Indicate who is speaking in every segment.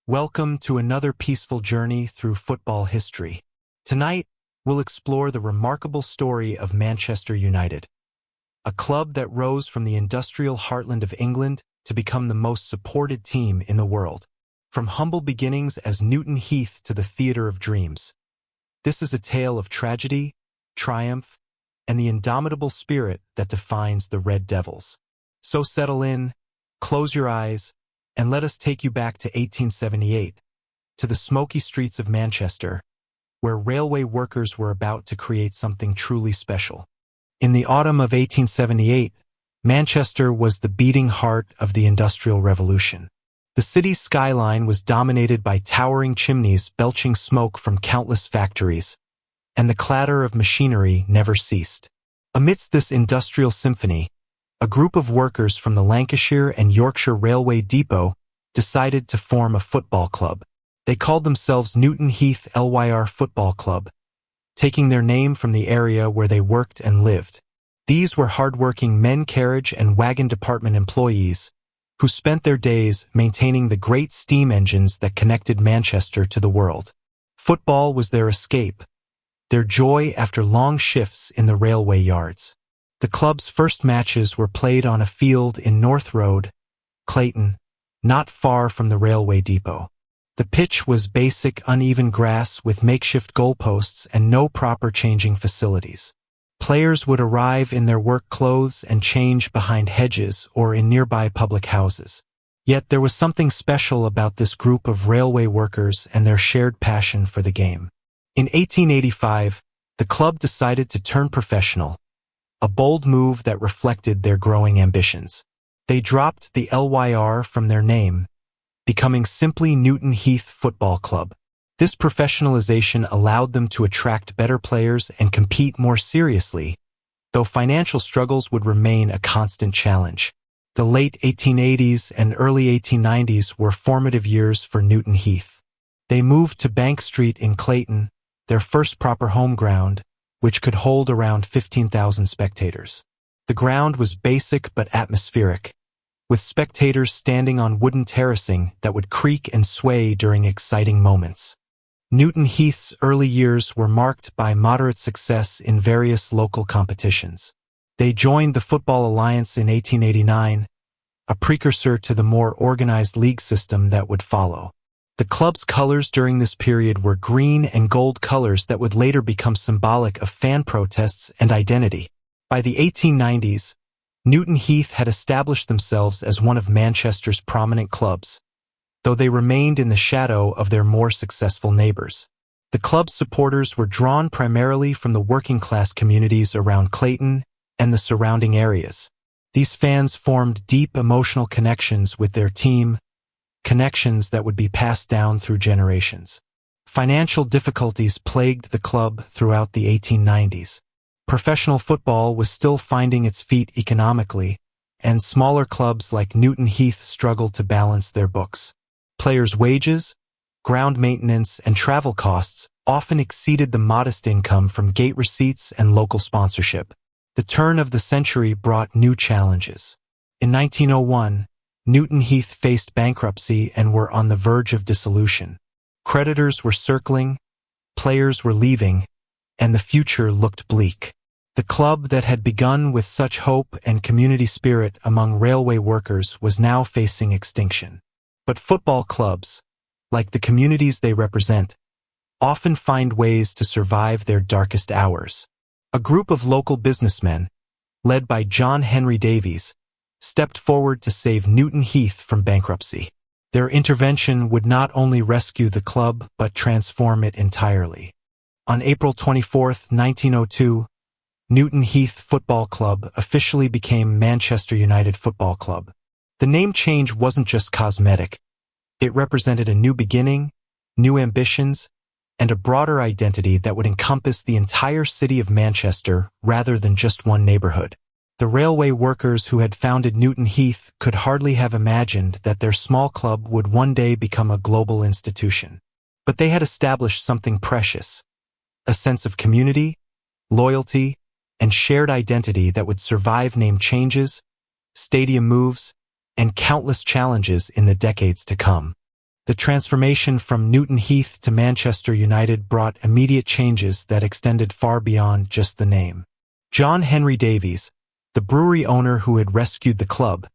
Speaker 1: Welcome to another peaceful journey through football history. Tonight, we'll explore the remarkable story of Manchester United, a club that rose from the industrial heartland of England to become the most supported team in the world. From humble beginnings as Newton Heath to the theater of dreams. This is a tale of tragedy, triumph, and the indomitable spirit that defines the Red Devils. So settle in, close your eyes, and let us take you back to 1878, to the smoky streets of Manchester, where railway workers were about to create something truly special. In the autumn of 1878, Manchester was the beating heart of the Industrial Revolution. The city's skyline was dominated by towering chimneys belching smoke from countless factories, and the clatter of machinery never ceased. Amidst this industrial symphony, a group of workers from the Lancashire and Yorkshire Railway Depot decided to form a football club. They called themselves Newton Heath LYR Football Club, taking their name from the area where they worked and lived. These were hard-working men carriage and wagon department employees who spent their days maintaining the great steam engines that connected Manchester to the world. Football was their escape, their joy after long shifts in the railway yards. The club's first matches were played on a field in North Road, Clayton, not far from the railway depot. The pitch was basic, uneven grass with makeshift goalposts and no proper changing facilities. Players would arrive in their work clothes and change behind hedges or in nearby public houses. Yet there was something special about this group of railway workers and their shared passion for the game. In 1885, the club decided to turn professional, a bold move that reflected their growing ambitions. They dropped the LYR from their name, becoming simply Newton Heath Football Club. This professionalization allowed them to attract better players and compete more seriously, though financial struggles would remain a constant challenge. The late 1880s and early 1890s were formative years for Newton Heath. They moved to Bank Street in Clayton, their first proper home ground, which could hold around 15,000 spectators. The ground was basic but atmospheric, with spectators standing on wooden terracing that would creak and sway during exciting moments. Newton Heath's early years were marked by moderate success in various local competitions. They joined the Football Alliance in 1889, a precursor to the more organized league system that would follow. The club's colors during this period were green and gold colors that would later become symbolic of fan protests and identity. By the 1890s, Newton Heath had established themselves as one of Manchester's prominent clubs, though they remained in the shadow of their more successful neighbors. The club's supporters were drawn primarily from the working-class communities around Clayton and the surrounding areas. These fans formed deep emotional connections with their team, connections that would be passed down through generations. Financial difficulties plagued the club throughout the 1890s. Professional football was still finding its feet economically, and smaller clubs like Newton Heath struggled to balance their books. Players' wages, ground maintenance, and travel costs often exceeded the modest income from gate receipts and local sponsorship. The turn of the century brought new challenges. In 1901, Newton Heath faced bankruptcy and were on the verge of dissolution. Creditors were circling, players were leaving, and the future looked bleak. The club that had begun with such hope and community spirit among railway workers was now facing extinction. But football clubs, like the communities they represent, often find ways to survive their darkest hours. A group of local businessmen, led by John Henry Davies, stepped forward to save Newton Heath from bankruptcy. Their intervention would not only rescue the club but transform it entirely. On April 24, 1902, Newton Heath Football Club officially became Manchester United Football Club. The name change wasn't just cosmetic. It represented a new beginning, new ambitions, and a broader identity that would encompass the entire city of Manchester rather than just one neighborhood. The railway workers who had founded Newton Heath could hardly have imagined that their small club would one day become a global institution. But they had established something precious, a sense of community, loyalty, and shared identity that would survive name changes, stadium moves, and countless challenges in the decades to come. The transformation from Newton Heath to Manchester United brought immediate changes that extended far beyond just the name. John Henry Davies, the brewery owner who had rescued the club,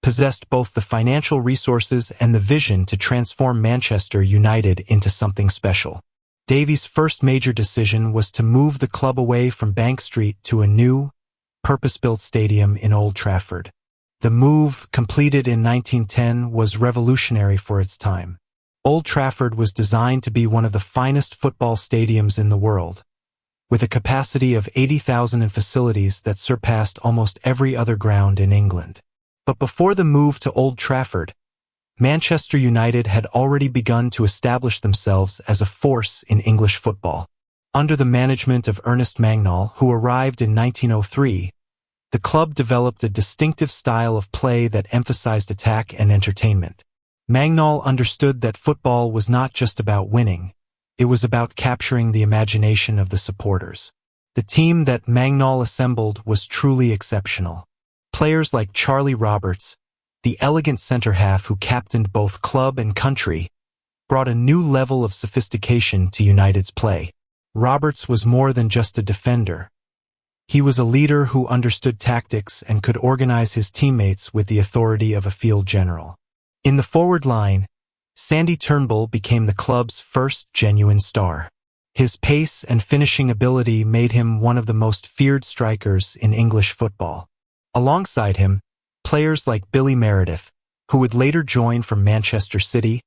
Speaker 1: possessed both the financial resources and the vision to transform Manchester United into something special. Davies' first major decision was to move the club away from Bank Street to a new, purpose-built stadium in Old Trafford. The move, completed in 1910, was revolutionary for its time. Old Trafford was designed to be one of the finest football stadiums in the world, with a capacity of 80,000 and facilities that surpassed almost every other ground in England. But before the move to Old Trafford, Manchester United had already begun to establish themselves as a force in English football. Under the management of Ernest Mangnall, who arrived in 1903, the club developed a distinctive style of play that emphasized attack and entertainment. Mangnall understood that football was not just about winning, it was about capturing the imagination of the supporters. The team that Mangnall assembled was truly exceptional. Players like Charlie Roberts, the elegant centre-half who captained both club and country, brought a new level of sophistication to United's play. Roberts was more than just a defender. He was a leader who understood tactics and could organize his teammates with the authority of a field general. In the forward line, Sandy Turnbull became the club's first genuine star. His pace and finishing ability made him one of the most feared strikers in English football. Alongside him, players like Billy Meredith, who would later join from Manchester City,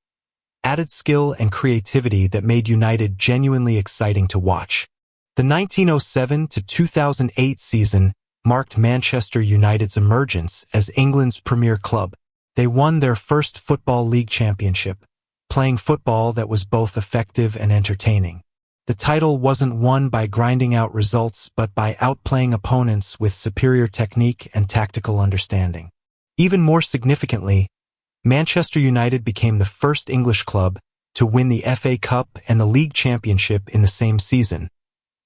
Speaker 1: added skill and creativity that made United genuinely exciting to watch. The 1907 to 2008 season marked Manchester United's emergence as England's premier club. They won their first Football League championship, playing football that was both effective and entertaining. The title wasn't won by grinding out results but by outplaying opponents with superior technique and tactical understanding. Even more significantly, Manchester United became the first English club to win the FA Cup and the League Championship in the same season,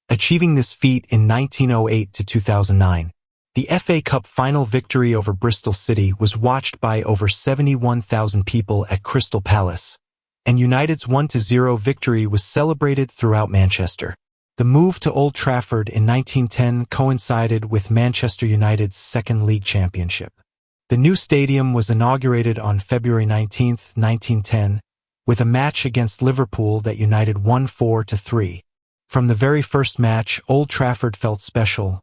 Speaker 1: achieving this feat in 1908 to 2009. The FA Cup final victory over Bristol City was watched by over 71,000 people at Crystal Palace, and United's 1-0 victory was celebrated throughout Manchester. The move to Old Trafford in 1910 coincided with Manchester United's second league championship. The new stadium was inaugurated on February 19, 1910, with a match against Liverpool that United won 4-3. From the very first match, Old Trafford felt special.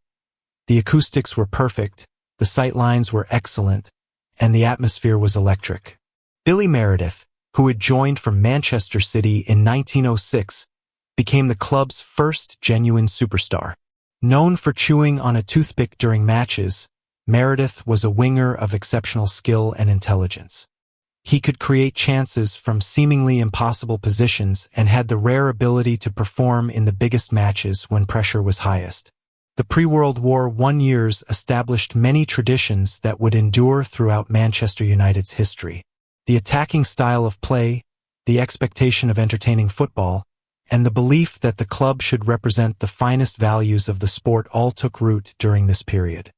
Speaker 1: The acoustics were perfect, the sightlines were excellent, and the atmosphere was electric. Billy Meredith, who had joined from Manchester City in 1906, became the club's first genuine superstar. Known for chewing on a toothpick during matches, Meredith was a winger of exceptional skill and intelligence. He could create chances from seemingly impossible positions and had the rare ability to perform in the biggest matches when pressure was highest. The pre-World War I years established many traditions that would endure throughout Manchester United's history. The attacking style of play, the expectation of entertaining football, and the belief that the club should represent the finest values of the sport all took root during this period.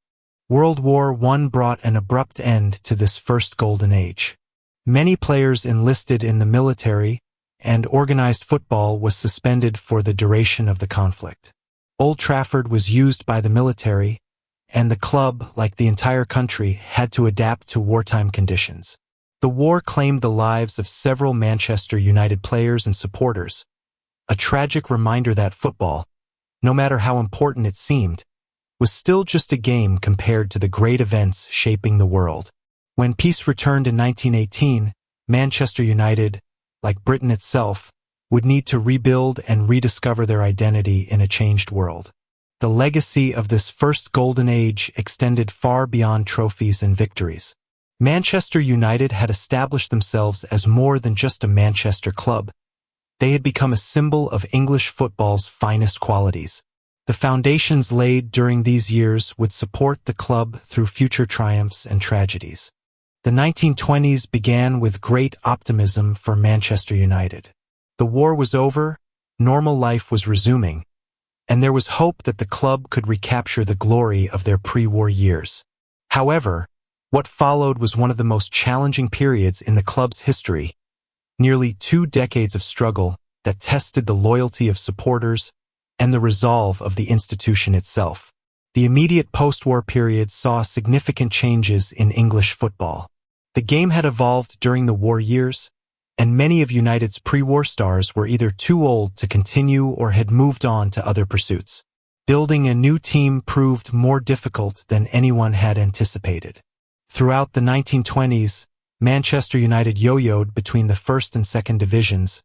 Speaker 1: World War I brought an abrupt end to this first golden age. Many players enlisted in the military, and organized football was suspended for the duration of the conflict. Old Trafford was used by the military, and the club, like the entire country, had to adapt to wartime conditions. The war claimed the lives of several Manchester United players and supporters, a tragic reminder that football, no matter how important it seemed, was still just a game compared to the great events shaping the world. When peace returned in 1918, Manchester United, like Britain itself, would need to rebuild and rediscover their identity in a changed world. The legacy of this first golden age extended far beyond trophies and victories. Manchester United had established themselves as more than just a Manchester club. They had become a symbol of English football's finest qualities. The foundations laid during these years would support the club through future triumphs and tragedies. The 1920s began with great optimism for Manchester United. The war was over, normal life was resuming, and there was hope that the club could recapture the glory of their pre-war years. However, what followed was one of the most challenging periods in the club's history. Nearly 2 decades of struggle that tested the loyalty of supporters and the resolve of the institution itself. The immediate post-war period saw significant changes in English football. The game had evolved during the war years, and many of United's pre-war stars were either too old to continue or had moved on to other pursuits. Building a new team proved more difficult than anyone had anticipated. Throughout the 1920s, Manchester United yo-yoed between the first and second divisions,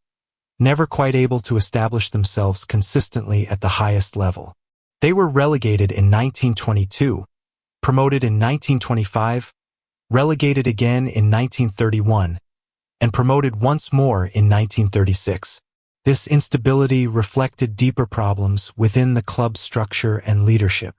Speaker 1: never quite able to establish themselves consistently at the highest level. They were relegated in 1922, promoted in 1925, relegated again in 1931, and promoted once more in 1936. This instability reflected deeper problems within the club's structure and leadership.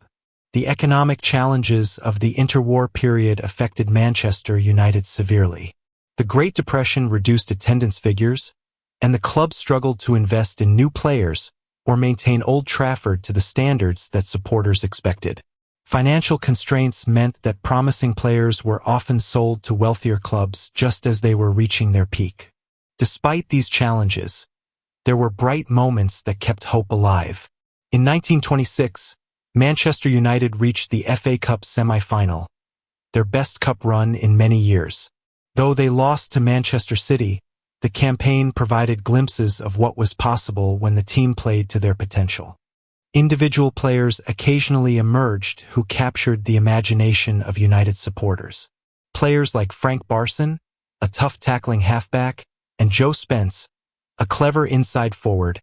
Speaker 1: The economic challenges of the interwar period affected Manchester United severely. The Great Depression reduced attendance figures, and the club struggled to invest in new players or maintain Old Trafford to the standards that supporters expected. Financial constraints meant that promising players were often sold to wealthier clubs just as they were reaching their peak. Despite these challenges, there were bright moments that kept hope alive. In 1926, Manchester United reached the FA Cup semi-final, their best cup run in many years. Though they lost to Manchester City, the campaign provided glimpses of what was possible when the team played to their potential. Individual players occasionally emerged who captured the imagination of United supporters. Players like Frank Barson, a tough tackling halfback, and Joe Spence, a clever inside forward,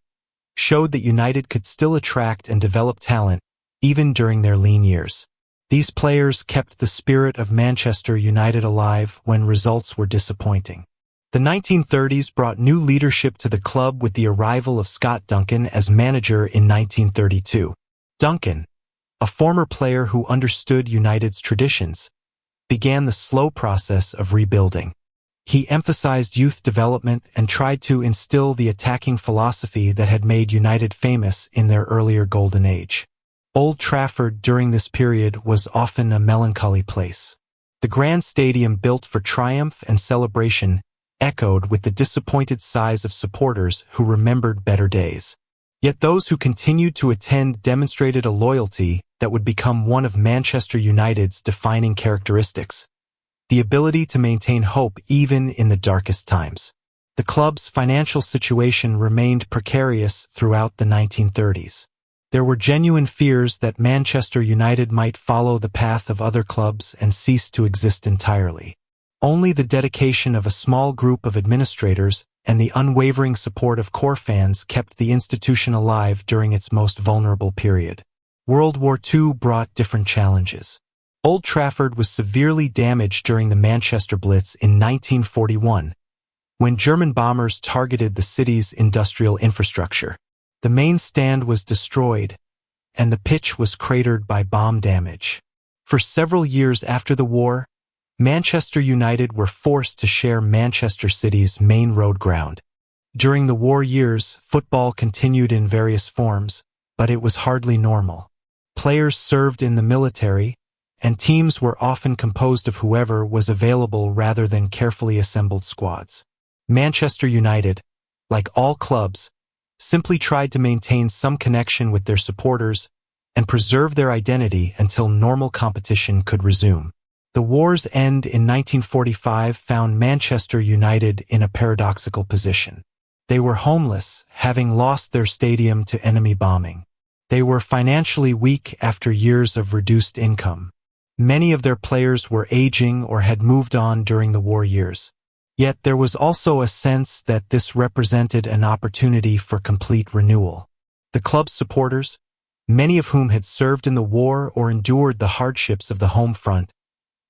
Speaker 1: showed that United could still attract and develop talent even during their lean years. These players kept the spirit of Manchester United alive when results were disappointing. The 1930s brought new leadership to the club with the arrival of Scott Duncan as manager in 1932. Duncan, a former player who understood United's traditions, began the slow process of rebuilding. He emphasized youth development and tried to instill the attacking philosophy that had made United famous in their earlier golden age. Old Trafford during this period was often a melancholy place. The grand stadium built for triumph and celebration echoed with the disappointed sighs of supporters who remembered better days. Yet those who continued to attend demonstrated a loyalty that would become one of Manchester United's defining characteristics: the ability to maintain hope even in the darkest times. The club's financial situation remained precarious throughout the 1930s. There were genuine fears that Manchester United might follow the path of other clubs and cease to exist entirely. Only the dedication of a small group of administrators and the unwavering support of core fans kept the institution alive during its most vulnerable period. World War II brought different challenges. Old Trafford was severely damaged during the Manchester Blitz in 1941, when German bombers targeted the city's industrial infrastructure. The main stand was destroyed, and the pitch was cratered by bomb damage. For several years after the war, Manchester United were forced to share Manchester City's main road ground. During the war years, football continued in various forms, but it was hardly normal. Players served in the military, and teams were often composed of whoever was available rather than carefully assembled squads. Manchester United, like all clubs, simply tried to maintain some connection with their supporters and preserve their identity until normal competition could resume. The war's end in 1945 found Manchester United in a paradoxical position. They were homeless, having lost their stadium to enemy bombing. They were financially weak after years of reduced income. Many of their players were aging or had moved on during the war years. Yet there was also a sense that this represented an opportunity for complete renewal. The club's supporters, many of whom had served in the war or endured the hardships of the home front,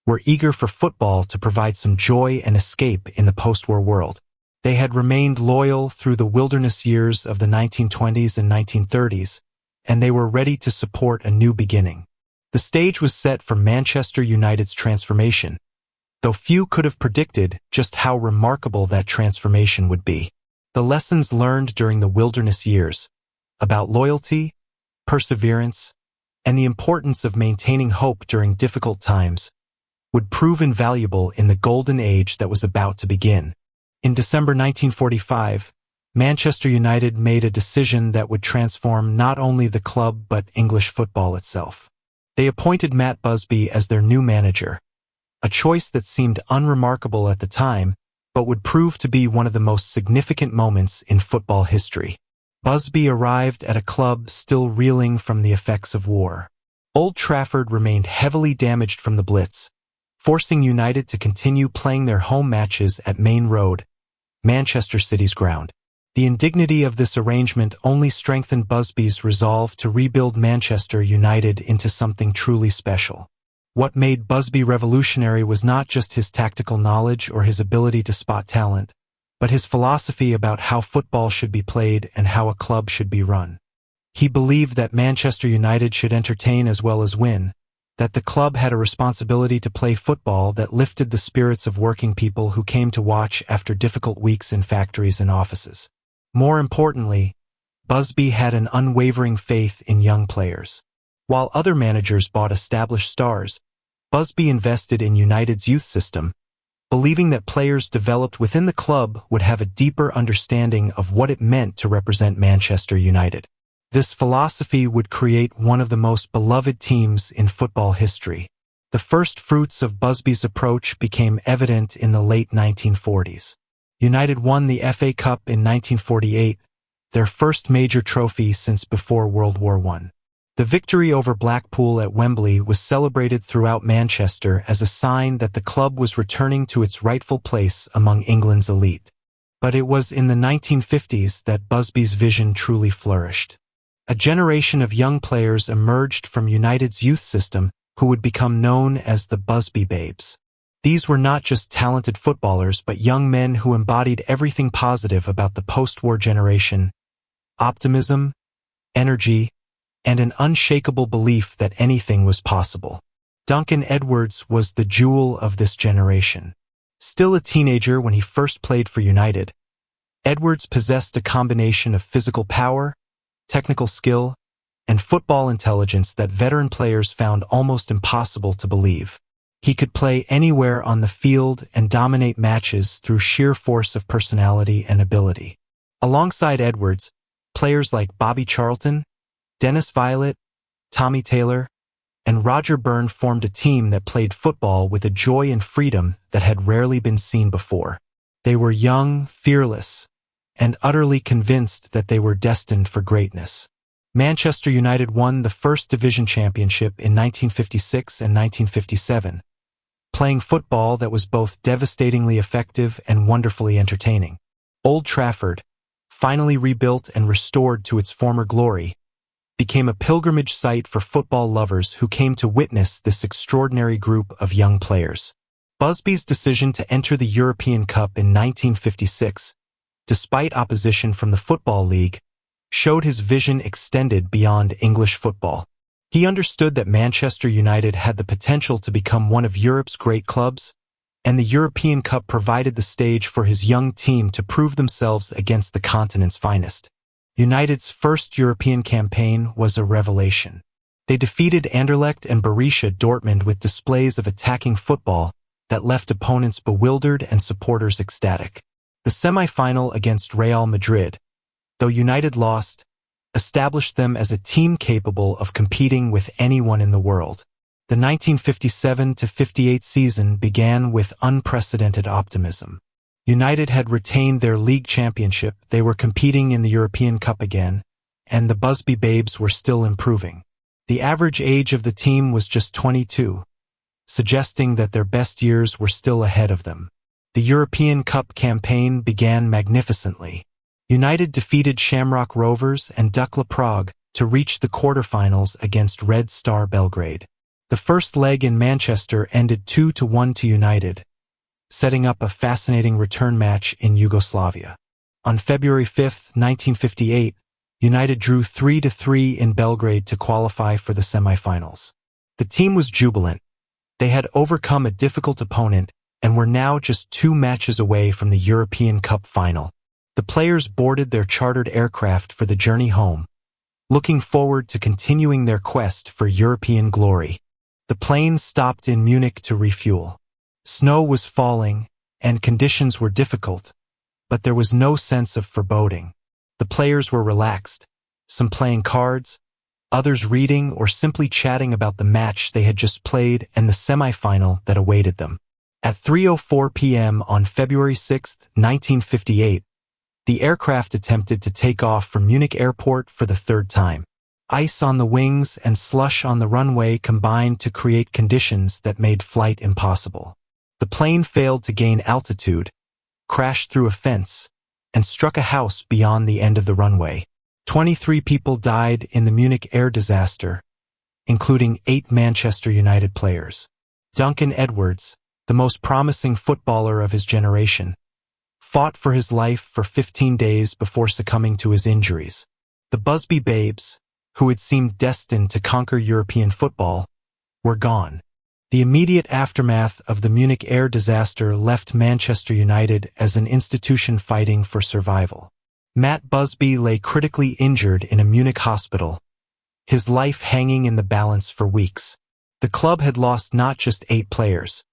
Speaker 1: were eager for football to provide some joy and escape in the post-war world. They had remained loyal through the wilderness years of the 1920s and 1930s, and they were ready to support a new beginning. The stage was set for Manchester United's transformation, though few could have predicted just how remarkable that transformation would be. The lessons learned during the wilderness years about loyalty, perseverance, and the importance of maintaining hope during difficult times would prove invaluable in the golden age that was about to begin. In December 1945, Manchester United made a decision that would transform not only the club but English football itself. They appointed Matt Busby as their new manager, a choice that seemed unremarkable at the time, but would prove to be one of the most significant moments in football history. Busby arrived at a club still reeling from the effects of war. Old Trafford remained heavily damaged from the Blitz, forcing United to continue playing their home matches at Main Road, Manchester City's ground. The indignity of this arrangement only strengthened Busby's resolve to rebuild Manchester United into something truly special. What made Busby revolutionary was not just his tactical knowledge or his ability to spot talent, but his philosophy about how football should be played and how a club should be run. He believed that Manchester United should entertain as well as win, that the club had a responsibility to play football that lifted the spirits of working people who came to watch after difficult weeks in factories and offices. More importantly, Busby had an unwavering faith in young players. While other managers bought established stars, Busby invested in United's youth system, believing that players developed within the club would have a deeper understanding of what it meant to represent Manchester United. This philosophy would create one of the most beloved teams in football history. The first fruits of Busby's approach became evident in the late 1940s. United won the FA Cup in 1948, their first major trophy since before World War I. The victory over Blackpool at Wembley was celebrated throughout Manchester as a sign that the club was returning to its rightful place among England's elite. But it was in the 1950s that Busby's vision truly flourished. A generation of young players emerged from United's youth system who would become known as the Busby Babes. These were not just talented footballers but young men who embodied everything positive about the post-war generation: optimism, energy, and an unshakable belief that anything was possible. Duncan Edwards was the jewel of this generation. Still a teenager when he first played for United, Edwards possessed a combination of physical power, technical skill, and football intelligence that veteran players found almost impossible to believe. He could play anywhere on the field and dominate matches through sheer force of personality and ability. Alongside Edwards, players like Bobby Charlton, Dennis Viollet, Tommy Taylor, and Roger Byrne formed a team that played football with a joy and freedom that had rarely been seen before. They were young, fearless, and utterly convinced that they were destined for greatness. Manchester United won the First Division Championship in 1956 and 1957, playing football that was both devastatingly effective and wonderfully entertaining. Old Trafford, finally rebuilt and restored to its former glory, became a pilgrimage site for football lovers who came to witness this extraordinary group of young players. Busby's decision to enter the European Cup in 1956, despite opposition from the Football League, showed his vision extended beyond English football. He understood that Manchester United had the potential to become one of Europe's great clubs, and the European Cup provided the stage for his young team to prove themselves against the continent's finest. United's first European campaign was a revelation. They defeated Anderlecht and Borussia Dortmund with displays of attacking football that left opponents bewildered and supporters ecstatic. The semi-final against Real Madrid, though United lost, established them as a team capable of competing with anyone in the world. The 1957-58 season began with unprecedented optimism. United had retained their league championship, they were competing in the European Cup again, and the Busby Babes were still improving. The average age of the team was just 22, suggesting that their best years were still ahead of them. The European Cup campaign began magnificently. United defeated Shamrock Rovers and Dukla Prague to reach the quarterfinals against Red Star Belgrade. The first leg in Manchester ended 2-1 to United, setting up a fascinating return match in Yugoslavia. On February 5, 1958, United drew 3-3 in Belgrade to qualify for the semifinals. The team was jubilant. They had overcome a difficult opponent and were now just 2 matches away from the European Cup final. The players boarded their chartered aircraft for the journey home, looking forward to continuing their quest for European glory. The plane stopped in Munich to refuel. Snow was falling, and conditions were difficult, But there was no sense of foreboding. The players were relaxed, some playing cards, others reading or simply chatting about the match they had just played and the semifinal that awaited them. At 3:04 p.m. on February 6, 1958, the aircraft attempted to take off from Munich airport for the third time. Ice on the wings and slush on the runway combined to create conditions that made flight impossible. The plane failed to gain altitude, crashed through a fence, and struck a house beyond the end of the runway. 23 people died in the Munich air disaster, including 8 Manchester United players. Duncan Edwards, the most promising footballer of his generation, fought for his life for 15 days before succumbing to his injuries. The Busby Babes, who had seemed destined to conquer European football, were gone. The immediate aftermath of the Munich air disaster left Manchester United as an institution fighting for survival. Matt Busby lay critically injured in a Munich hospital, his life hanging in the balance for weeks. The club had lost not just 8 players,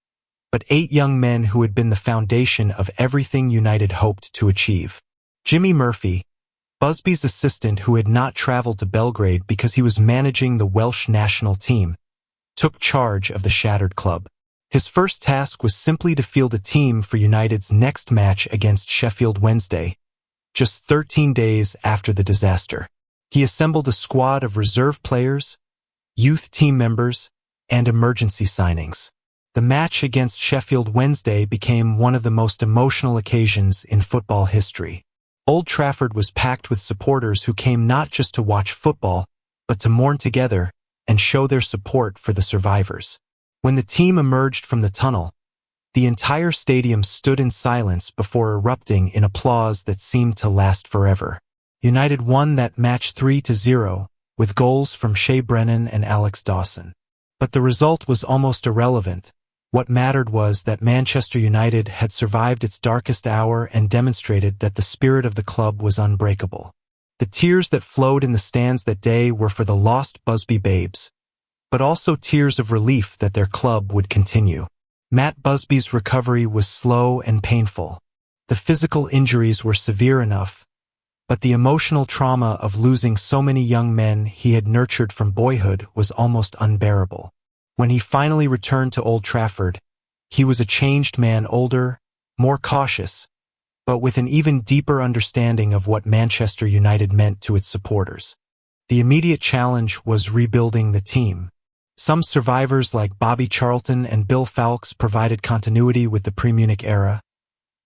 Speaker 1: but 8 young men who had been the foundation of everything United hoped to achieve. Jimmy Murphy, Busby's assistant who had not traveled to Belgrade because he was managing the Welsh national team, took charge of the shattered club. His first task was simply to field a team for United's next match against Sheffield Wednesday, just 13 days after the disaster. He assembled a squad of reserve players, youth team members, and emergency signings. The match against Sheffield Wednesday became one of the most emotional occasions in football history. Old Trafford was packed with supporters who came not just to watch football, but to mourn together and show their support for the survivors. When the team emerged from the tunnel, the entire stadium stood in silence before erupting in applause that seemed to last forever. United won that match 3-0, with goals from Shea Brennan and Alex Dawson. But the result was almost irrelevant. What mattered was that Manchester United had survived its darkest hour and demonstrated that the spirit of the club was unbreakable. The tears that flowed in the stands that day were for the lost Busby Babes, but also tears of relief that their club would continue. Matt Busby's recovery was slow and painful. The physical injuries were severe enough, but the emotional trauma of losing so many young men he had nurtured from boyhood was almost unbearable. When he finally returned to Old Trafford, he was a changed man, older, more cautious, but with an even deeper understanding of what Manchester United meant to its supporters. The immediate challenge was rebuilding the team. Some survivors like Bobby Charlton and Bill Fowlkes provided continuity with the pre-Munich era,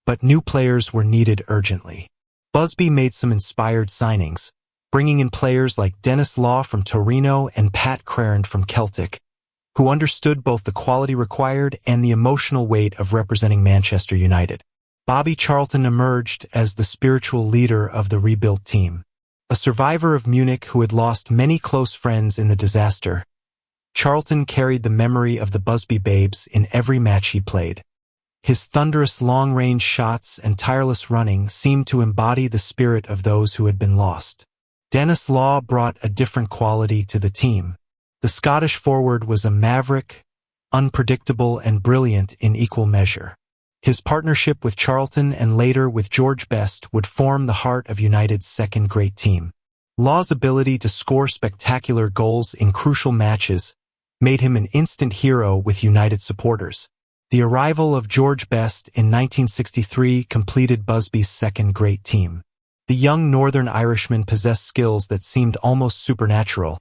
Speaker 1: but new players were needed urgently. Busby made some inspired signings, bringing in players like Dennis Law from Torino and Pat Crerand from Celtic, who understood both the quality required and the emotional weight of representing Manchester United. Bobby Charlton emerged as the spiritual leader of the rebuilt team. A survivor of Munich who had lost many close friends in the disaster, Charlton carried the memory of the Busby Babes in every match he played. His thunderous long-range shots and tireless running seemed to embody the spirit of those who had been lost. Dennis Law brought a different quality to the team. The Scottish forward was a maverick, unpredictable, and brilliant in equal measure. His partnership with Charlton and later with George Best would form the heart of United's second great team. Law's ability to score spectacular goals in crucial matches made him an instant hero with United supporters. The arrival of George Best in 1963 completed Busby's second great team. The young Northern Irishman possessed skills that seemed almost supernatural.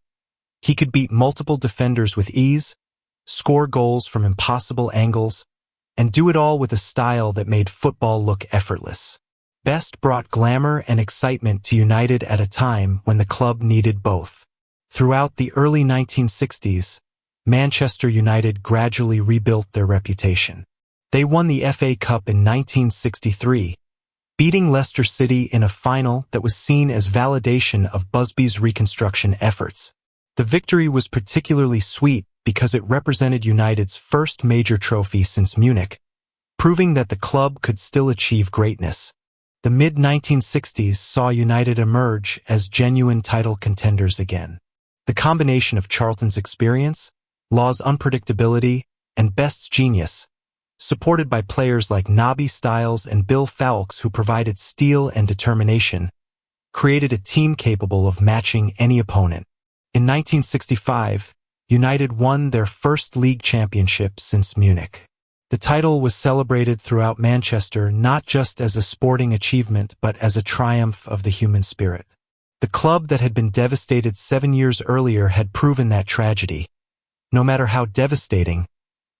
Speaker 1: He could beat multiple defenders with ease, score goals from impossible angles, and do it all with a style that made football look effortless. Best brought glamour and excitement to United at a time when the club needed both. Throughout the early 1960s, Manchester United gradually rebuilt their reputation. They won the FA Cup in 1963, beating Leicester City in a final that was seen as validation of Busby's reconstruction efforts. The victory was particularly sweet because it represented United's first major trophy since Munich, proving that the club could still achieve greatness. The mid-1960s saw United emerge as genuine title contenders again. The combination of Charlton's experience, Law's unpredictability, and Best's genius supported by players like Nobby Stiles and Bill Fowlkes who provided steel and determination, created a team capable of matching any opponent. In 1965, United won their first league championship since Munich. The title was celebrated throughout Manchester not just as a sporting achievement but as a triumph of the human spirit. The club that had been devastated 7 years earlier had proven that tragedy, no matter how devastating,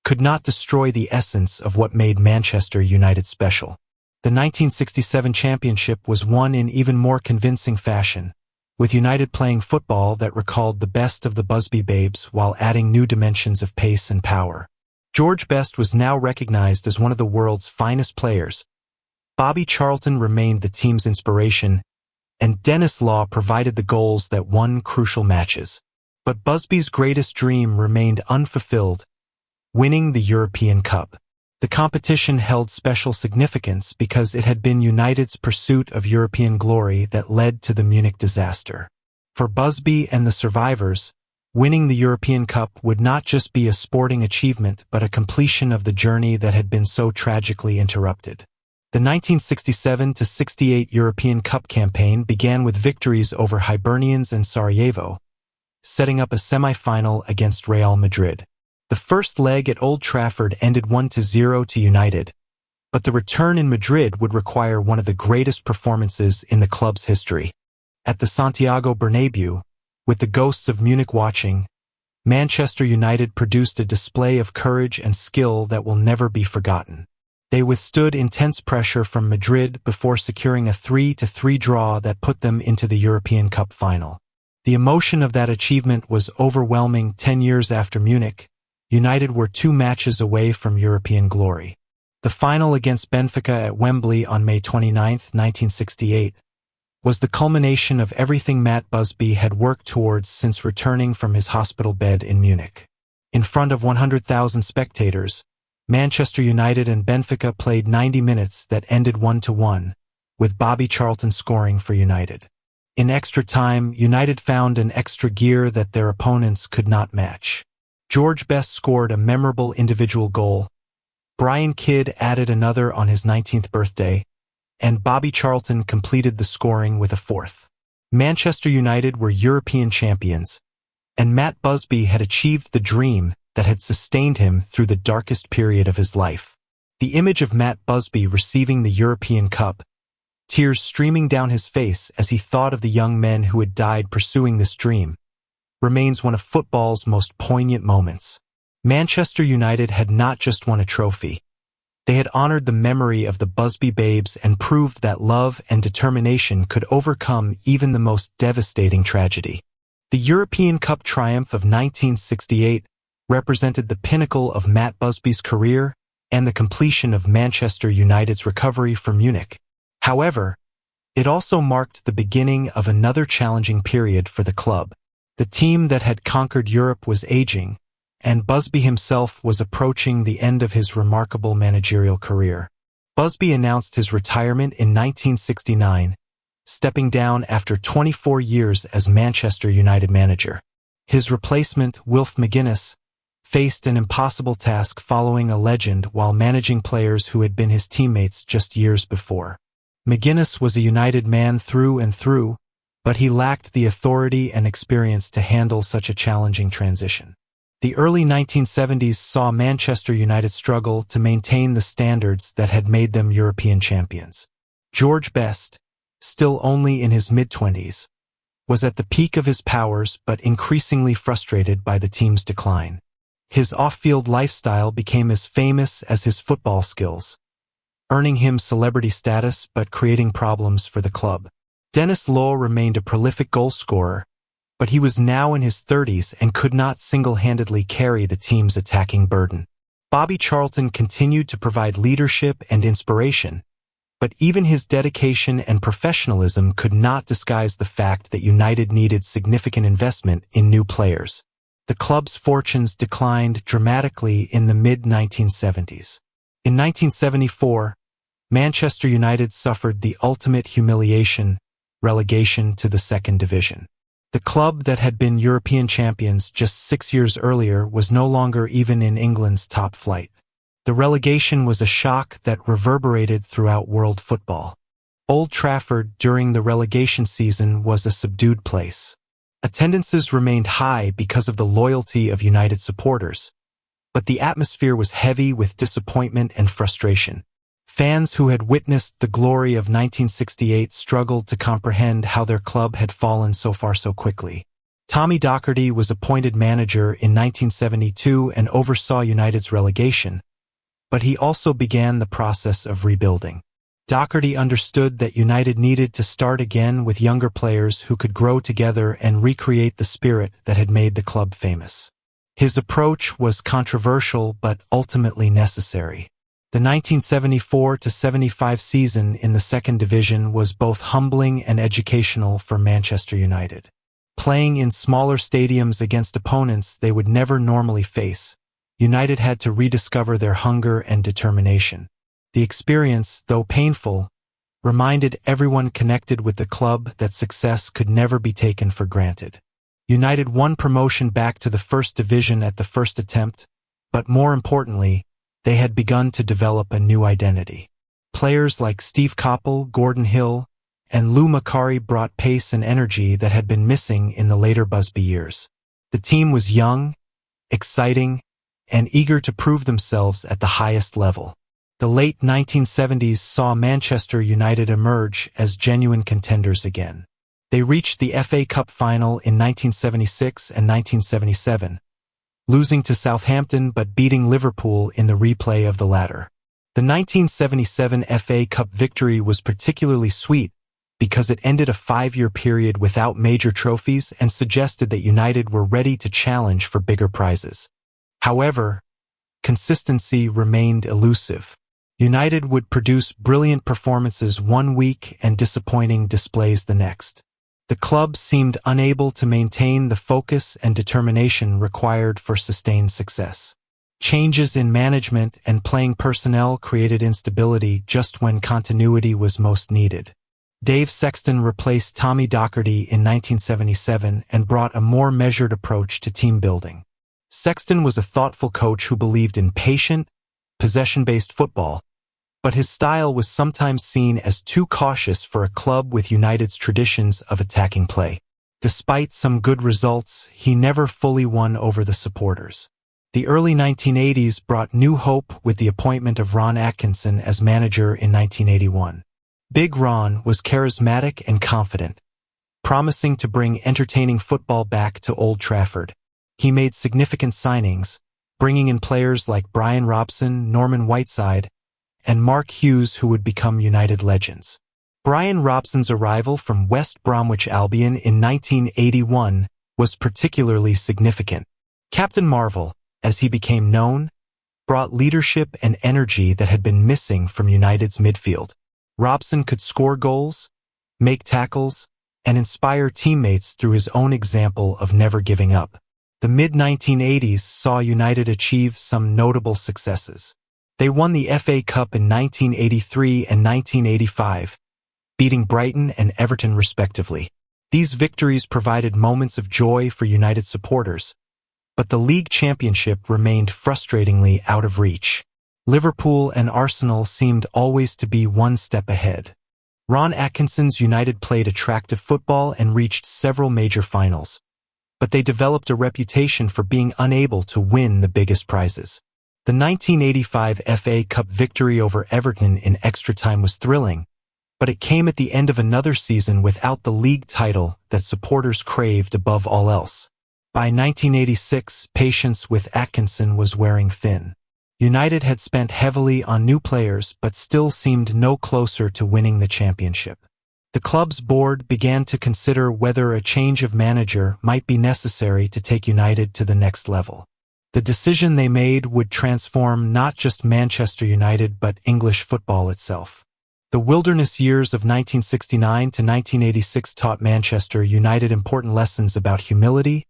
Speaker 1: could not destroy the essence of what made Manchester United special. The 1967 championship was won in even more convincing fashion, with United playing football that recalled the best of the Busby babes while adding new dimensions of pace and power. George Best was now recognized as one of the world's finest players. Bobby Charlton remained the team's inspiration, and Dennis Law provided the goals that won crucial matches. But Busby's greatest dream remained unfulfilled, winning the European Cup. The competition held special significance because it had been United's pursuit of European glory that led to the Munich disaster. For Busby and the survivors, winning the European Cup would not just be a sporting achievement but a completion of the journey that had been so tragically interrupted. The 1967-68 European Cup campaign began with victories over Hibernians and Sarajevo, setting up a semi-final against Real Madrid. The first leg at Old Trafford ended 1-0 to United, but the return in Madrid would require one of the greatest performances in the club's history. At the Santiago Bernabéu, with the ghosts of Munich watching, Manchester United produced a display of courage and skill that will never be forgotten. They withstood intense pressure from Madrid before securing a 3-3 draw that put them into the European Cup final. The emotion of that achievement was overwhelming. 10 years after Munich, United were 2 matches away from European glory. The final against Benfica at Wembley on May 29, 1968, was the culmination of everything Matt Busby had worked towards since returning from his hospital bed in Munich. In front of 100,000 spectators, Manchester United and Benfica played 90 minutes that ended 1-1, with Bobby Charlton scoring for United. In extra time, United found an extra gear that their opponents could not match. George Best scored a memorable individual goal, Brian Kidd added another on his 19th birthday, and Bobby Charlton completed the scoring with a 4th. Manchester United were European champions, and Matt Busby had achieved the dream that had sustained him through the darkest period of his life. The image of Matt Busby receiving the European Cup, tears streaming down his face as he thought of the young men who had died pursuing this dream, remains one of football's most poignant moments. Manchester United had not just won a trophy. They had honored the memory of the Busby babes and proved that love and determination could overcome even the most devastating tragedy. The European Cup triumph of 1968 represented the pinnacle of Matt Busby's career and the completion of Manchester United's recovery from Munich. However, it also marked the beginning of another challenging period for the club. The team that had conquered Europe was aging, and Busby himself was approaching the end of his remarkable managerial career. Busby announced his retirement in 1969, stepping down after 24 years as Manchester United manager. His replacement, Wilf McGuinness, faced an impossible task following a legend while managing players who had been his teammates just years before. McGuinness was a United man through and through, but he lacked the authority and experience to handle such a challenging transition. The early 1970s saw Manchester United struggle to maintain the standards that had made them European champions. George Best, still only in his mid-20s, was at the peak of his powers but increasingly frustrated by the team's decline. His off-field lifestyle became as famous as his football skills, earning him celebrity status but creating problems for the club. Dennis Law remained a prolific goal scorer, but he was now in his 30s and could not single-handedly carry the team's attacking burden. Bobby Charlton continued to provide leadership and inspiration, but even his dedication and professionalism could not disguise the fact that United needed significant investment in new players. The club's fortunes declined dramatically in the mid-1970s. In 1974, Manchester United suffered the ultimate humiliation, relegation to the 2nd division. The club that had been European champions just 6 years earlier was no longer even in England's top flight. The relegation was a shock that reverberated throughout world football. Old Trafford during the relegation season was a subdued place. Attendances remained high because of the loyalty of United supporters, but the atmosphere was heavy with disappointment and frustration. Fans who had witnessed the glory of 1968 struggled to comprehend how their club had fallen so far so quickly. Tommy Docherty was appointed manager in 1972 and oversaw United's relegation, but he also began the process of rebuilding. Docherty understood that United needed to start again with younger players who could grow together and recreate the spirit that had made the club famous. His approach was controversial but ultimately necessary. The 1974-75 season in the second division was both humbling and educational for Manchester United. Playing in smaller stadiums against opponents they would never normally face, United had to rediscover their hunger and determination. The experience, though painful, reminded everyone connected with the club that success could never be taken for granted. United won promotion back to the first division at the first attempt, but more importantly, they had begun to develop a new identity. Players like Steve Coppell, Gordon Hill, and Lou Macari brought pace and energy that had been missing in the later Busby years. The team was young, exciting, and eager to prove themselves at the highest level. The late 1970s saw Manchester United emerge as genuine contenders again. They reached the FA Cup final in 1976 and 1977, losing to Southampton but beating Liverpool in the replay of the latter. The 1977 FA Cup victory was particularly sweet because it ended a 5-year period without major trophies and suggested that United were ready to challenge for bigger prizes. However, consistency remained elusive. United would produce brilliant performances one week and disappointing displays the next. The club seemed unable to maintain the focus and determination required for sustained success. Changes in management and playing personnel created instability just when continuity was most needed. Dave Sexton replaced Tommy Docherty in 1977 and brought a more measured approach to team building. Sexton was a thoughtful coach who believed in patient, possession-based football, but his style was sometimes seen as too cautious for a club with United's traditions of attacking play. Despite some good results, he never fully won over the supporters. The early 1980s brought new hope with the appointment of Ron Atkinson as manager in 1981. Big Ron was charismatic and confident, promising to bring entertaining football back to Old Trafford. He made significant signings, bringing in players like Brian Robson, Norman Whiteside, and Mark Hughes who would become United legends. Brian Robson's arrival from West Bromwich Albion in 1981 was particularly significant. Captain Marvel, as he became known, brought leadership and energy that had been missing from United's midfield. Robson could score goals, make tackles, and inspire teammates through his own example of never giving up. The mid-1980s saw United achieve some notable successes. They won the FA Cup in 1983 and 1985, beating Brighton and Everton respectively. These victories provided moments of joy for United supporters, but the league championship remained frustratingly out of reach. Liverpool and Arsenal seemed always to be one step ahead. Ron Atkinson's United played attractive football and reached several major finals, but they developed a reputation for being unable to win the biggest prizes. The 1985 FA Cup victory over Everton in extra time was thrilling, but it came at the end of another season without the league title that supporters craved above all else. By 1986, patience with Atkinson was wearing thin. United had spent heavily on new players but still seemed no closer to winning the championship. The club's board began to consider whether a change of manager might be necessary to take United to the next level. The decision they made would transform not just Manchester United but English football itself. The wilderness years of 1969 to 1986 taught Manchester United important lessons about humility,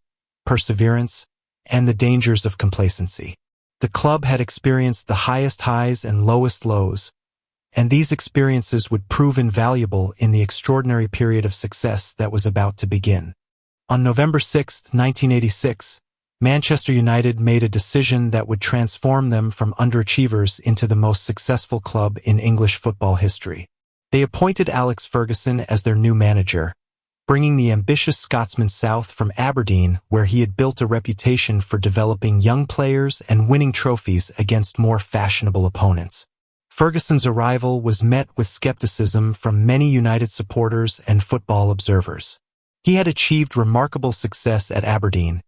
Speaker 1: perseverance, and the dangers of complacency. The club had experienced the highest highs and lowest lows, and these experiences would prove invaluable in the extraordinary period of success that was about to begin. On November 6, 1986, Manchester United made a decision that would transform them from underachievers into the most successful club in English football history. They appointed Alex Ferguson as their new manager, bringing the ambitious Scotsman south from Aberdeen, where he had built a reputation for developing young players and winning trophies against more fashionable opponents. Ferguson's arrival was met with skepticism from many United supporters and football observers. He had achieved remarkable success at Aberdeen,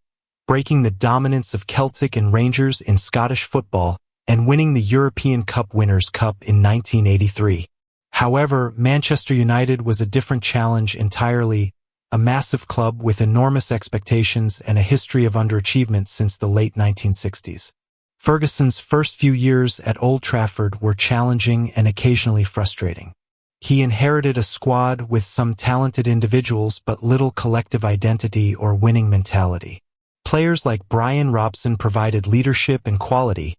Speaker 1: breaking the dominance of Celtic and Rangers in Scottish football and winning the European Cup Winners' Cup in 1983. However, Manchester United was a different challenge entirely, a massive club with enormous expectations and a history of underachievement since the late 1960s. Ferguson's first few years at Old Trafford were challenging and occasionally frustrating. He inherited a squad with some talented individuals but little collective identity or winning mentality. Players like Brian Robson provided leadership and quality,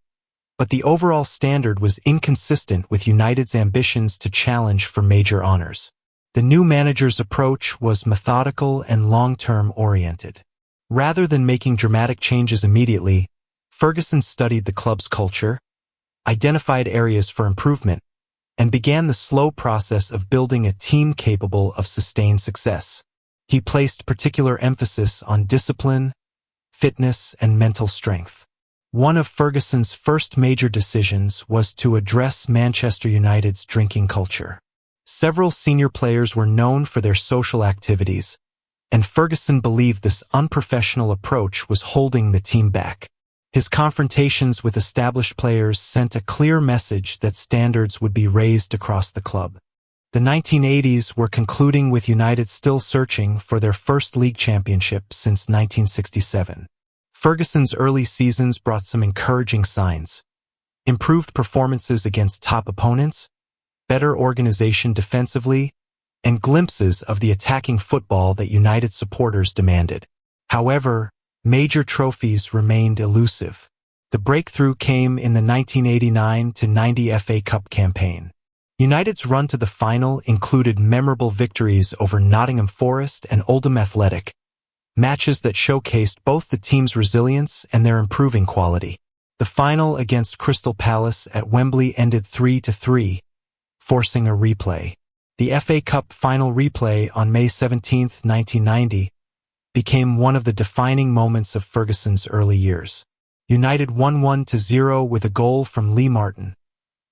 Speaker 1: but the overall standard was inconsistent with United's ambitions to challenge for major honors. The new manager's approach was methodical and long-term oriented. Rather than making dramatic changes immediately, Ferguson studied the club's culture, identified areas for improvement, and began the slow process of building a team capable of sustained success. He placed particular emphasis on discipline, fitness, and mental strength. One of Ferguson's first major decisions was to address Manchester United's drinking culture. Several senior players were known for their social activities, and Ferguson believed this unprofessional approach was holding the team back. His confrontations with established players sent a clear message that standards would be raised across the club. The 1980s were concluding with United still searching for their first league championship since 1967. Ferguson's early seasons brought some encouraging signs: improved performances against top opponents, better organization defensively, and glimpses of the attacking football that United supporters demanded. However, major trophies remained elusive. The breakthrough came in the 1989-90 FA Cup campaign. United's run to the final included memorable victories over Nottingham Forest and Oldham Athletic, matches that showcased both the team's resilience and their improving quality. The final against Crystal Palace at Wembley ended 3-3, forcing a replay. The FA Cup final replay on May 17, 1990, became one of the defining moments of Ferguson's early years. United won 1-0 with a goal from Lee Martin,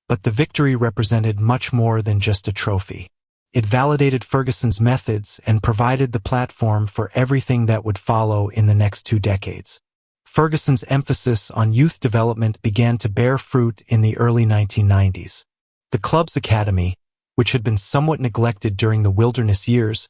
Speaker 1: but the victory represented much more than just a trophy. It validated Ferguson's methods and provided the platform for everything that would follow in the next 2 decades. Ferguson's emphasis on youth development began to bear fruit in the early 1990s. The club's academy, which had been somewhat neglected during the wilderness years,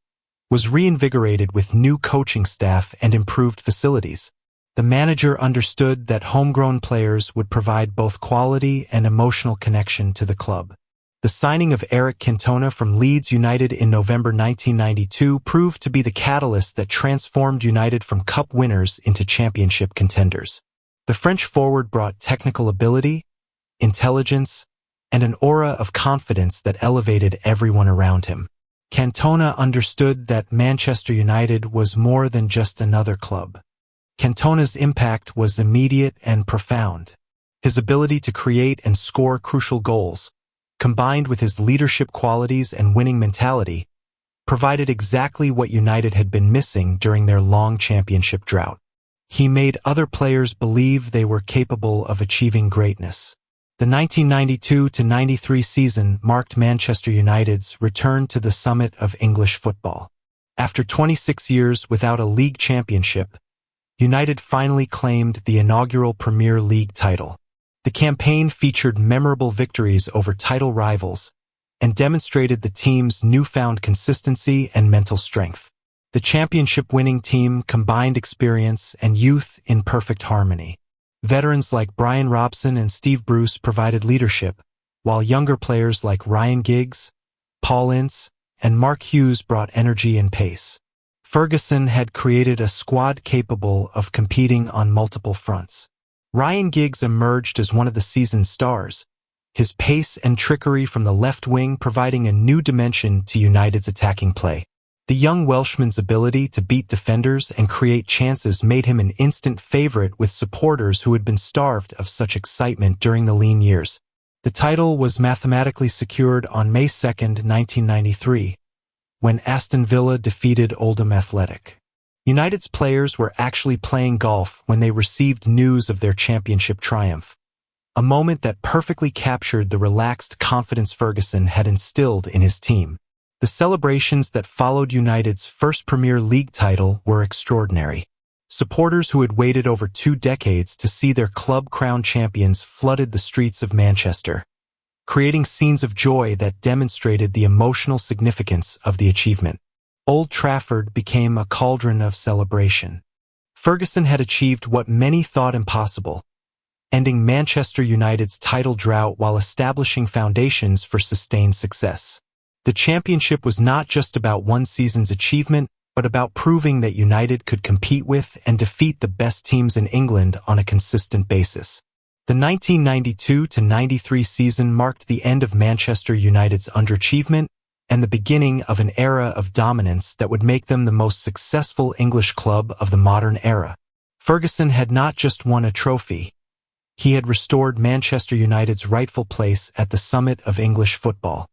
Speaker 1: was reinvigorated with new coaching staff and improved facilities. The manager understood that homegrown players would provide both quality and emotional connection to the club. The signing of Eric Cantona from Leeds United in November 1992 proved to be the catalyst that transformed United from cup winners into championship contenders. The French forward brought technical ability, intelligence, and an aura of confidence that elevated everyone around him. Cantona understood that Manchester United was more than just another club. Cantona's impact was immediate and profound. His ability to create and score crucial goals, combined with his leadership qualities and winning mentality, provided exactly what United had been missing during their long championship drought. He made other players believe they were capable of achieving greatness. The 1992-93 season marked Manchester United's return to the summit of English football. After 26 years without a league championship, United finally claimed the inaugural Premier League title. The campaign featured memorable victories over title rivals and demonstrated the team's newfound consistency and mental strength. The championship-winning team combined experience and youth in perfect harmony. Veterans like Brian Robson and Steve Bruce provided leadership, while younger players like Ryan Giggs, Paul Ince, and Mark Hughes brought energy and pace. Ferguson had created a squad capable of competing on multiple fronts. Ryan Giggs emerged as one of the season's stars, his pace and trickery from the left wing providing a new dimension to United's attacking play. The young Welshman's ability to beat defenders and create chances made him an instant favorite with supporters who had been starved of such excitement during the lean years. The title was mathematically secured on May 2, 1993, when Aston Villa defeated Oldham Athletic. United's players were actually playing golf when they received news of their championship triumph, a moment that perfectly captured the relaxed confidence Ferguson had instilled in his team. The celebrations that followed United's first Premier League title were extraordinary. Supporters who had waited over 2 decades to see their club crowned champions flooded the streets of Manchester, creating scenes of joy that demonstrated the emotional significance of the achievement. Old Trafford became a cauldron of celebration. Ferguson had achieved what many thought impossible, ending Manchester United's title drought while establishing foundations for sustained success. The championship was not just about one season's achievement, but about proving that United could compete with and defeat the best teams in England on a consistent basis. The 1992-93 season marked the end of Manchester United's underachievement and the beginning of an era of dominance that would make them the most successful English club of the modern era. Ferguson had not just won a trophy. He had restored Manchester United's rightful place at the summit of English football.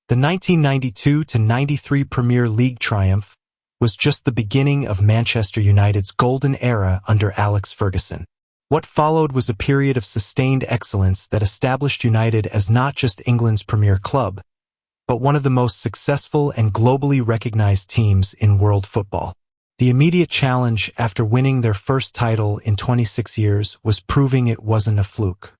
Speaker 1: The 1992-93 Premier League triumph was just the beginning of Manchester United's golden era under Alex Ferguson. What followed was a period of sustained excellence that established United as not just England's premier club, but one of the most successful and globally recognized teams in world football. The immediate challenge after winning their first title in 26 years was proving it wasn't a fluke.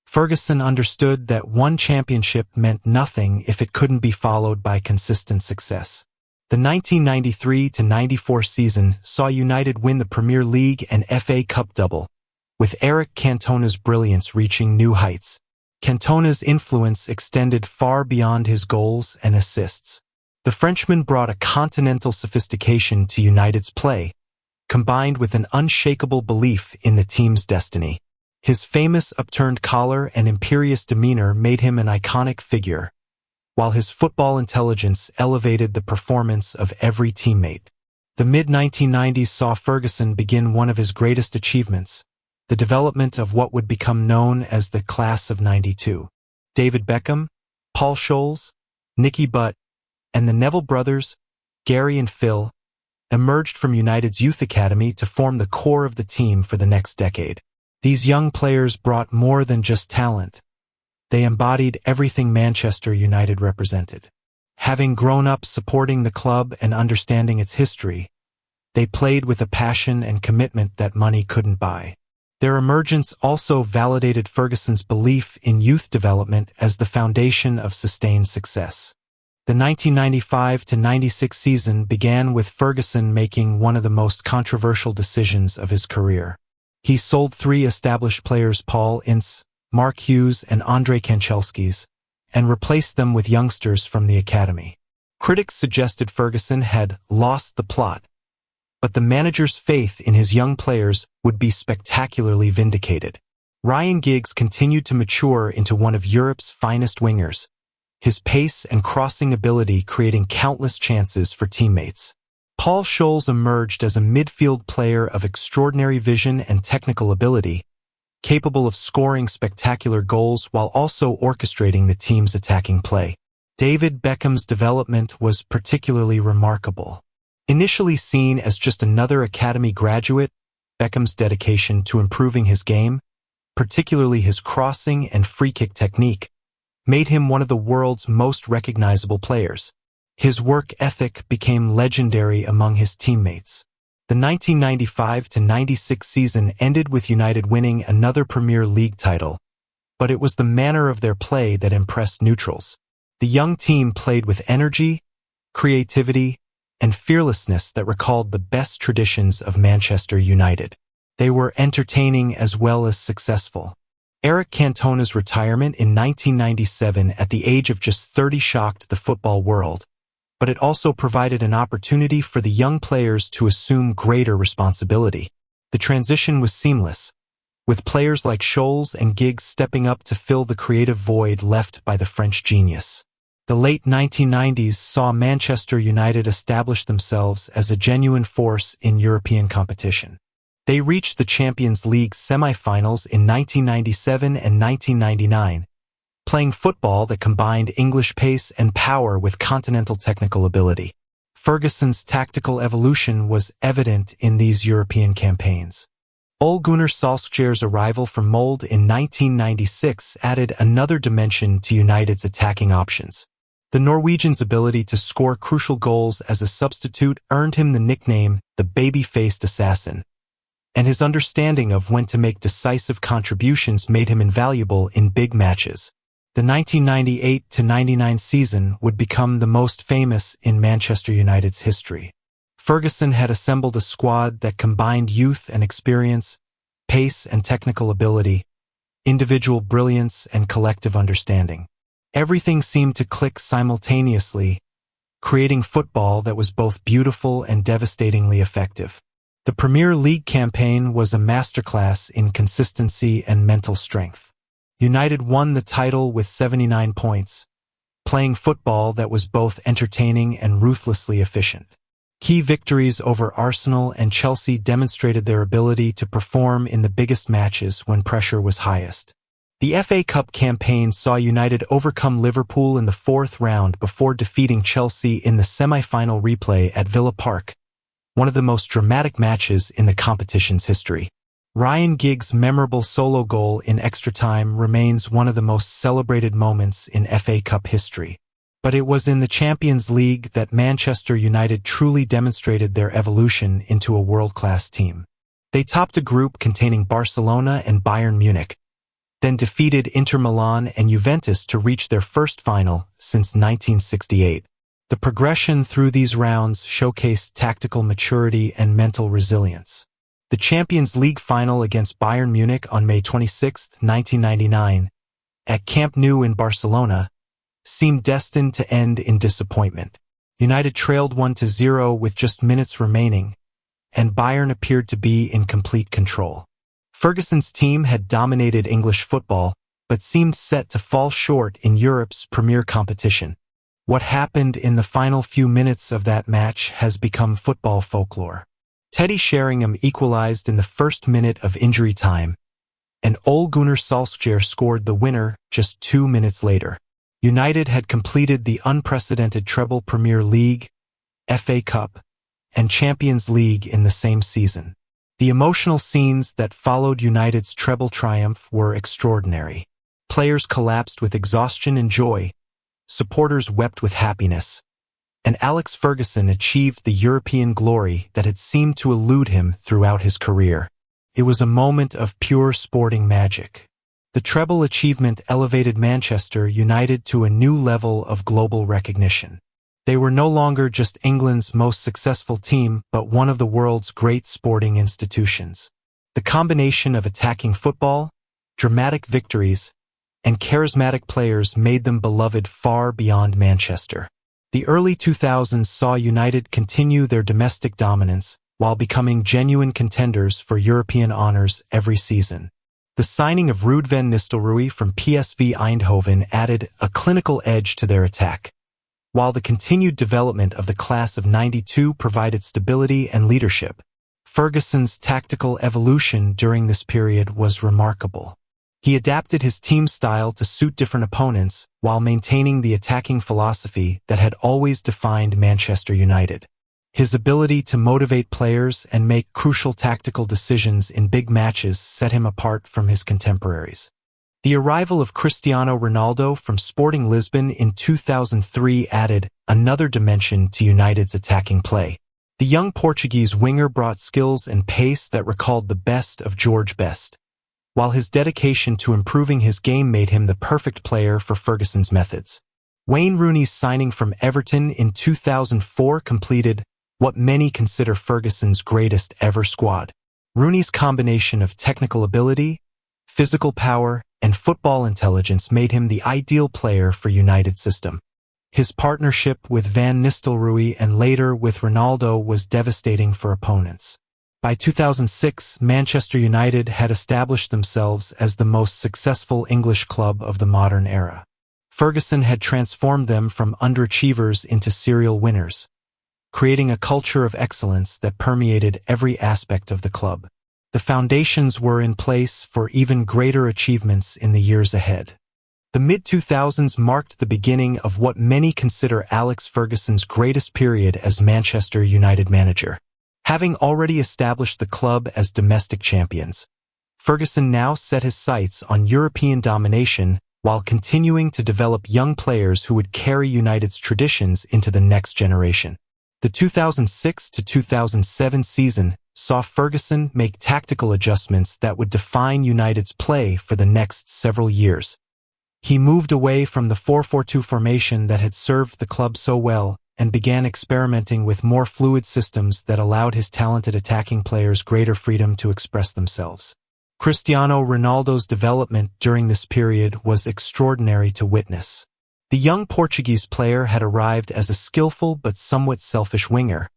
Speaker 1: Ferguson understood that one championship meant nothing if it couldn't be followed by consistent success. The 1993-94 season saw United win the Premier League and FA Cup double, with Eric Cantona's brilliance reaching new heights. Cantona's influence extended far beyond his goals and assists. The Frenchman brought a continental sophistication to United's play, combined with an unshakable belief in the team's destiny. His famous upturned collar and imperious demeanor made him an iconic figure, while his football intelligence elevated the performance of every teammate. The mid-1990s saw Ferguson begin one of his greatest achievements, the development of what would become known as the Class of '92. David Beckham, Paul Scholes, Nicky Butt, and the Neville brothers, Gary and Phil, emerged from United's youth academy to form the core of the team for the next decade. These young players brought more than just talent. They embodied everything Manchester United represented. Having grown up supporting the club and understanding its history, they played with a passion and commitment that money couldn't buy. Their emergence also validated Ferguson's belief in youth development as the foundation of sustained success. The 1995-96 season began with Ferguson making one of the most controversial decisions of his career. He sold 3 established players, Paul Ince, Mark Hughes, and Andrei Kanchelskis, and replaced them with youngsters from the academy. Critics suggested Ferguson had lost the plot, but the manager's faith in his young players would be spectacularly vindicated. Ryan Giggs continued to mature into one of Europe's finest wingers, his pace and crossing ability creating countless chances for teammates. Paul Scholes emerged as a midfield player of extraordinary vision and technical ability, capable of scoring spectacular goals while also orchestrating the team's attacking play. David Beckham's development was particularly remarkable. Initially seen as just another academy graduate, Beckham's dedication to improving his game, particularly his crossing and free-kick technique, made him one of the world's most recognizable players. His work ethic became legendary among his teammates. The 1995-96 season ended with United winning another Premier League title, but it was the manner of their play that impressed neutrals. The young team played with energy, creativity, and fearlessness that recalled the best traditions of Manchester United. They were entertaining as well as successful. Eric Cantona's retirement in 1997 at the age of just 30 shocked the football world, but it also provided an opportunity for the young players to assume greater responsibility. The transition was seamless, with players like Scholes and Giggs stepping up to fill the creative void left by the French genius. The late 1990s saw Manchester United establish themselves as a genuine force in European competition. They reached the Champions League semi-finals in 1997 and 1999, playing football that combined English pace and power with continental technical ability. Ferguson's tactical evolution was evident in these European campaigns. Ole Gunnar Solskjaer's arrival from Molde in 1996 added another dimension to United's attacking options. The Norwegian's ability to score crucial goals as a substitute earned him the nickname the baby-faced assassin, and his understanding of when to make decisive contributions made him invaluable in big matches. The 1998-99 season would become the most famous in Manchester United's history. Ferguson had assembled a squad that combined youth and experience, pace and technical ability, individual brilliance and collective understanding. Everything seemed to click simultaneously, creating football that was both beautiful and devastatingly effective. The Premier League campaign was a masterclass in consistency and mental strength. United won the title with 79 points, playing football that was both entertaining and ruthlessly efficient. Key victories over Arsenal and Chelsea demonstrated their ability to perform in the biggest matches when pressure was highest. The FA Cup campaign saw United overcome Liverpool in the fourth round before defeating Chelsea in the semi-final replay at Villa Park, one of the most dramatic matches in the competition's history. Ryan Giggs' memorable solo goal in extra time remains one of the most celebrated moments in FA Cup history. But it was in the Champions League that Manchester United truly demonstrated their evolution into a world-class team. They topped a group containing Barcelona and Bayern Munich, then defeated Inter Milan and Juventus to reach their first final since 1968. The progression through these rounds showcased tactical maturity and mental resilience. The Champions League final against Bayern Munich on May 26, 1999, at Camp Nou in Barcelona, seemed destined to end in disappointment. United trailed 1-0 with just minutes remaining, and Bayern appeared to be in complete control. Ferguson's team had dominated English football, but seemed set to fall short in Europe's premier competition. What happened in the final few minutes of that match has become football folklore. Teddy Sheringham equalized in the first minute of injury time, and Ole Gunnar Solskjaer scored the winner just 2 minutes later. United had completed the unprecedented Treble Premier League, FA Cup, and Champions League in the same season. The emotional scenes that followed United's treble triumph were extraordinary. Players collapsed with exhaustion and joy, supporters wept with happiness, and Alex Ferguson achieved the European glory that had seemed to elude him throughout his career. It was a moment of pure sporting magic. The treble achievement elevated Manchester United to a new level of global recognition. They were no longer just England's most successful team, but one of the world's great sporting institutions. The combination of attacking football, dramatic victories, and charismatic players made them beloved far beyond Manchester. The early 2000s saw United continue their domestic dominance while becoming genuine contenders for European honors every season. The signing of Ruud van Nistelrooy from PSV Eindhoven added a clinical edge to their attack, while the continued development of the class of '92 provided stability and leadership. Ferguson's tactical evolution during this period was remarkable. He adapted his team style to suit different opponents while maintaining the attacking philosophy that had always defined Manchester United. His ability to motivate players and make crucial tactical decisions in big matches set him apart from his contemporaries. The arrival of Cristiano Ronaldo from Sporting Lisbon in 2003 added another dimension to United's attacking play. The young Portuguese winger brought skills and pace that recalled the best of George Best, while his dedication to improving his game made him the perfect player for Ferguson's methods. Wayne Rooney's signing from Everton in 2004 completed what many consider Ferguson's greatest ever squad. Rooney's combination of technical ability, physical power, and football intelligence made him the ideal player for United's system. His partnership with Van Nistelrooy and later with Ronaldo was devastating for opponents. By 2006, Manchester United had established themselves as the most successful English club of the modern era. Ferguson had transformed them from underachievers into serial winners, creating a culture of excellence that permeated every aspect of the club. The foundations were in place for even greater achievements in the years ahead. The mid-2000s marked the beginning of what many consider Alex Ferguson's greatest period as Manchester United manager. Having already established the club as domestic champions, Ferguson now set his sights on European domination while continuing to develop young players who would carry United's traditions into the next generation. The 2006 to 2007 season saw Ferguson make tactical adjustments that would define United's play for the next several years. He moved away from the 4-4-2 formation that had served the club so well and began experimenting with more fluid systems that allowed his talented attacking players greater freedom to express themselves. Cristiano Ronaldo's development during this period was extraordinary to witness. The young Portuguese player had arrived as a skillful but somewhat selfish winger,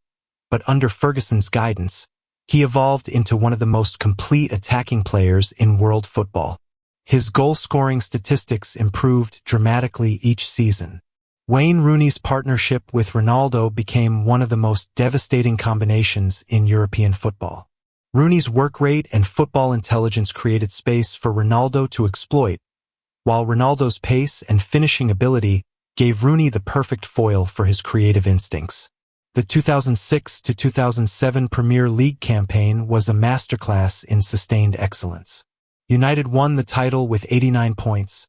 Speaker 1: but under Ferguson's guidance, he evolved into one of the most complete attacking players in world football. His goal-scoring statistics improved dramatically each season. Wayne Rooney's partnership with Ronaldo became one of the most devastating combinations in European football. Rooney's work rate and football intelligence created space for Ronaldo to exploit, while Ronaldo's pace and finishing ability gave Rooney the perfect foil for his creative instincts. The 2006 to 2007 Premier League campaign was a masterclass in sustained excellence. United won the title with 89 points,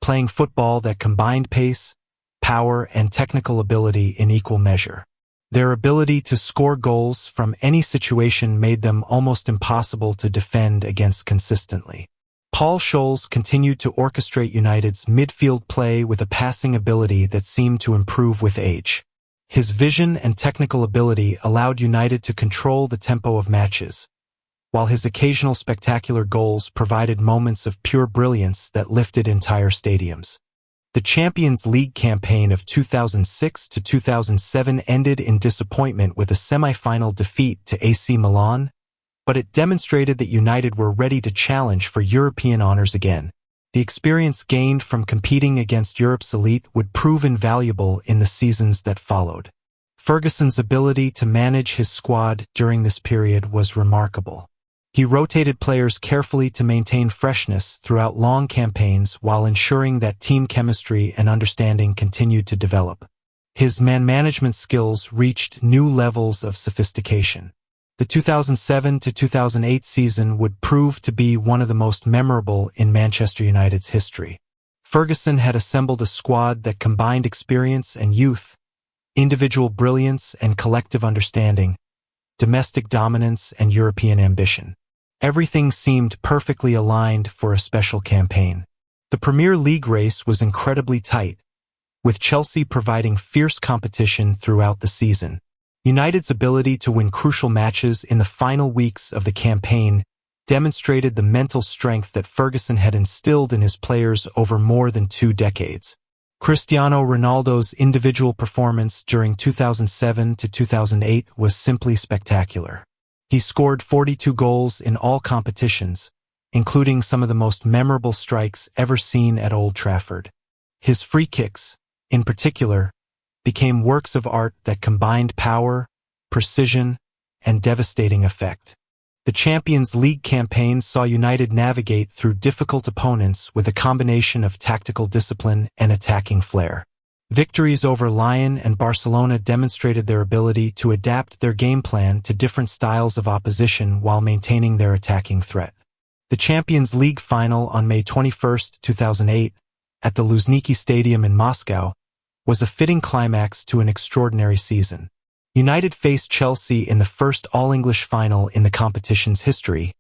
Speaker 1: playing football that combined pace, power, and technical ability in equal measure. Their ability to score goals from any situation made them almost impossible to defend against consistently. Paul Scholes continued to orchestrate United's midfield play with a passing ability that seemed to improve with age. His vision and technical ability allowed United to control the tempo of matches, while his occasional spectacular goals provided moments of pure brilliance that lifted entire stadiums. The Champions League campaign of 2006 to 2007 ended in disappointment with a semi-final defeat to AC Milan, but it demonstrated that United were ready to challenge for European honors again. The experience gained from competing against Europe's elite would prove invaluable in the seasons that followed. Ferguson's ability to manage his squad during this period was remarkable. He rotated players carefully to maintain freshness throughout long campaigns while ensuring that team chemistry and understanding continued to develop. His man-management skills reached new levels of sophistication. The 2007 to 2008 season would prove to be one of the most memorable in Manchester United's history. Ferguson had assembled a squad that combined experience and youth, individual brilliance and collective understanding, domestic dominance and European ambition. Everything seemed perfectly aligned for a special campaign. The Premier League race was incredibly tight, with Chelsea providing fierce competition throughout the season. United's ability to win crucial matches in the final weeks of the campaign demonstrated the mental strength that Ferguson had instilled in his players over more than 2 decades. Cristiano Ronaldo's individual performance during 2007 to 2008 was simply spectacular. He scored 42 goals in all competitions, including some of the most memorable strikes ever seen at Old Trafford. His free kicks, in particular, became works of art that combined power, precision, and devastating effect. The Champions League campaign saw United navigate through difficult opponents with a combination of tactical discipline and attacking flair. Victories over Lyon and Barcelona demonstrated their ability to adapt their game plan to different styles of opposition while maintaining their attacking threat. The Champions League final on May 21, 2008, at the Luzhniki Stadium in Moscow, was a fitting climax to an extraordinary season. United faced Chelsea in the first all-English final in the competition's history,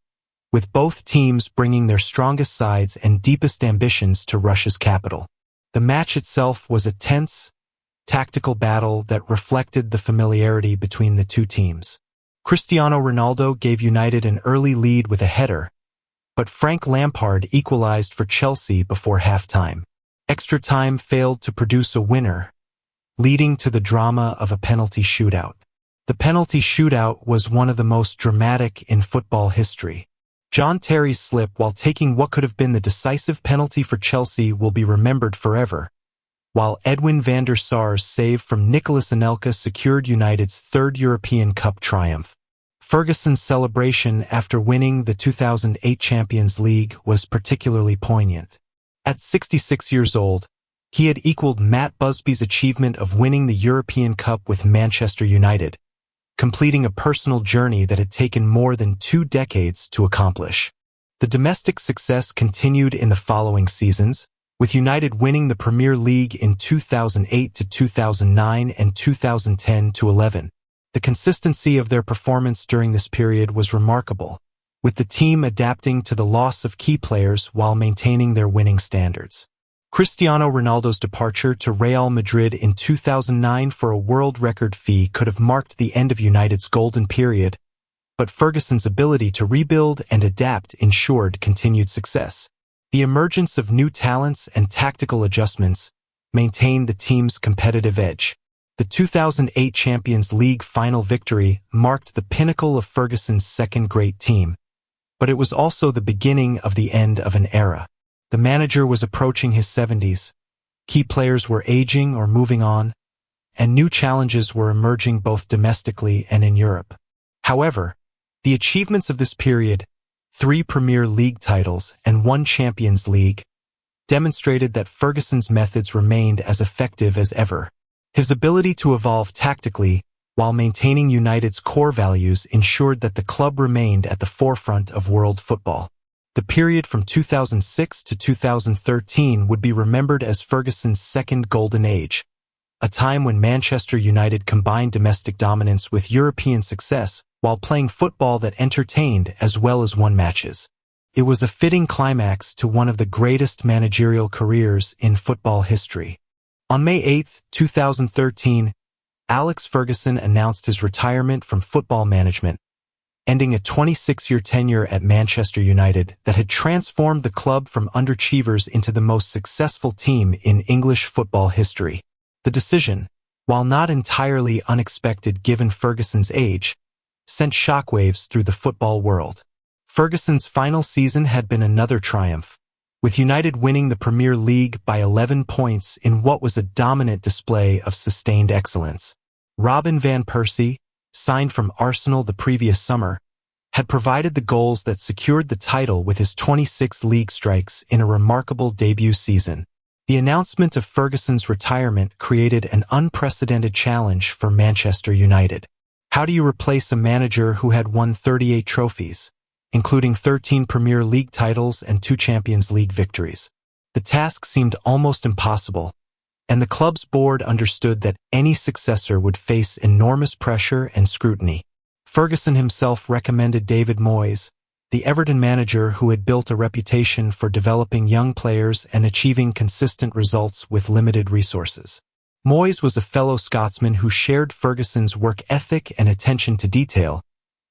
Speaker 1: with both teams bringing their strongest sides and deepest ambitions to Russia's capital. The match itself was a tense, tactical battle that reflected the familiarity between the two teams. Cristiano Ronaldo gave United an early lead with a header, but Frank Lampard equalized for Chelsea before halftime. Extra time failed to produce a winner, leading to the drama of a penalty shootout. The penalty shootout was one of the most dramatic in football history. John Terry's slip while taking what could have been the decisive penalty for Chelsea will be remembered forever, while Edwin van der Sar's save from Nicolas Anelka secured United's third European Cup triumph. Ferguson's celebration after winning the 2008 Champions League was particularly poignant. At 66 years old, he had equaled Matt Busby's achievement of winning the European Cup with Manchester United, completing a personal journey that had taken more than 2 decades to accomplish. The domestic success continued in the following seasons, with United winning the Premier League in 2008 to 2009 and 2010 to 11. The consistency of their performance during this period was remarkable, with the team adapting to the loss of key players while maintaining their winning standards. Cristiano Ronaldo's departure to Real Madrid in 2009 for a world record fee could have marked the end of United's golden period, but Ferguson's ability to rebuild and adapt ensured continued success. The emergence of new talents and tactical adjustments maintained the team's competitive edge. The 2008 Champions League final victory marked the pinnacle of Ferguson's second great team, but it was also the beginning of the end of an era. The manager was approaching his 70s, key players were aging or moving on, and new challenges were emerging both domestically and in Europe. However, the achievements of this period, 3 Premier League titles and 1 Champions League, demonstrated that Ferguson's methods remained as effective as ever. His ability to evolve tactically while maintaining United's core values ensured that the club remained at the forefront of world football. The period from 2006 to 2013 would be remembered as Ferguson's second golden age, a time when Manchester United combined domestic dominance with European success while playing football that entertained as well as won matches. It was a fitting climax to one of the greatest managerial careers in football history. On May 8, 2013, Alex Ferguson announced his retirement from football management, ending a 26-year tenure at Manchester United that had transformed the club from underachievers into the most successful team in English football history. The decision, while not entirely unexpected given Ferguson's age, sent shockwaves through the football world. Ferguson's final season had been another triumph, with United winning the Premier League by 11 points in what was a dominant display of sustained excellence. Robin van Persie, signed from Arsenal the previous summer, had provided the goals that secured the title with his 26 league strikes in a remarkable debut season. The announcement of Ferguson's retirement created an unprecedented challenge for Manchester United. How do you replace a manager who had won 38 trophies, including 13 Premier League titles and 2 Champions League victories? The task seemed almost impossible, and the club's board understood that any successor would face enormous pressure and scrutiny. Ferguson himself recommended David Moyes, the Everton manager who had built a reputation for developing young players and achieving consistent results with limited resources. Moyes was a fellow Scotsman who shared Ferguson's work ethic and attention to detail,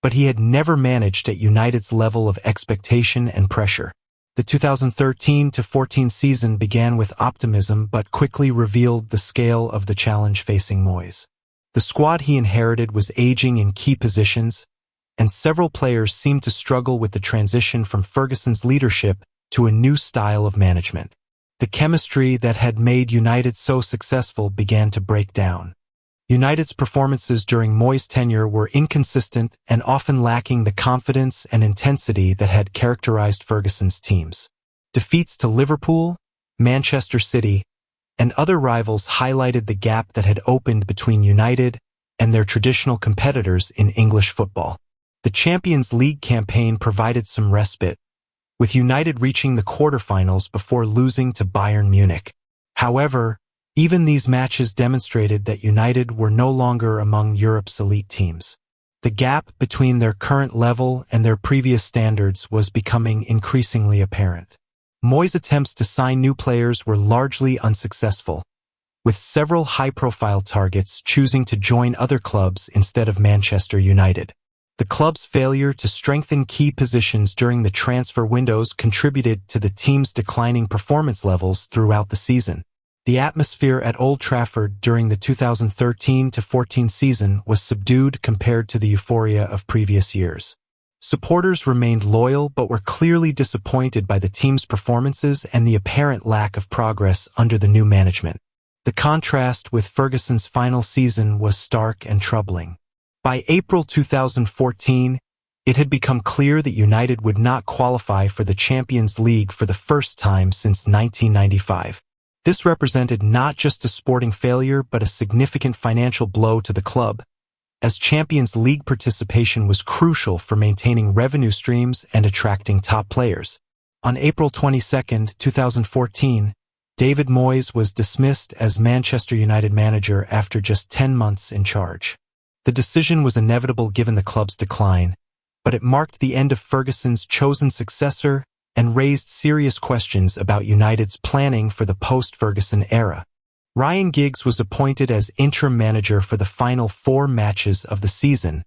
Speaker 1: but he had never managed at United's level of expectation and pressure. The 2013-14 season began with optimism but quickly revealed the scale of the challenge facing Moyes. The squad he inherited was aging in key positions, and several players seemed to struggle with the transition from Ferguson's leadership to a new style of management. The chemistry that had made United so successful began to break down. United's performances during Moyes' tenure were inconsistent and often lacking the confidence and intensity that had characterized Ferguson's teams. Defeats to Liverpool, Manchester City, and other rivals highlighted the gap that had opened between United and their traditional competitors in English football. The Champions League campaign provided some respite, with United reaching the quarterfinals before losing to Bayern Munich. However, even these matches demonstrated that United were no longer among Europe's elite teams. The gap between their current level and their previous standards was becoming increasingly apparent. Moyes' attempts to sign new players were largely unsuccessful, with several high-profile targets choosing to join other clubs instead of Manchester United. The club's failure to strengthen key positions during the transfer windows contributed to the team's declining performance levels throughout the season. The atmosphere at Old Trafford during the 2013-14 season was subdued compared to the euphoria of previous years. Supporters remained loyal but were clearly disappointed by the team's performances and the apparent lack of progress under the new management. The contrast with Ferguson's final season was stark and troubling. By April 2014, it had become clear that United would not qualify for the Champions League for the first time since 1995. This represented not just a sporting failure but a significant financial blow to the club, as Champions League participation was crucial for maintaining revenue streams and attracting top players. On April 22, 2014, David Moyes was dismissed as Manchester United manager after just 10 months in charge. The decision was inevitable given the club's decline, but it marked the end of Ferguson's chosen successor and raised serious questions about United's planning for the post-Ferguson era. Ryan Giggs was appointed as interim manager for the final 4 matches of the season,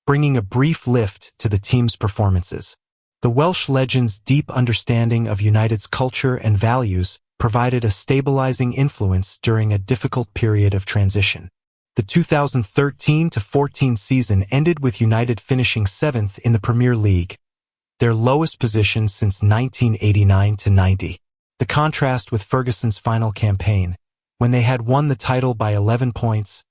Speaker 1: bringing a brief lift to the team's performances. The Welsh legend's deep understanding of United's culture and values provided a stabilizing influence during a difficult period of transition. The 2013-14 season ended with United finishing 7th in the Premier League, their lowest position since 1989-90. The contrast with Ferguson's final campaign, when they had won the title by 11 points,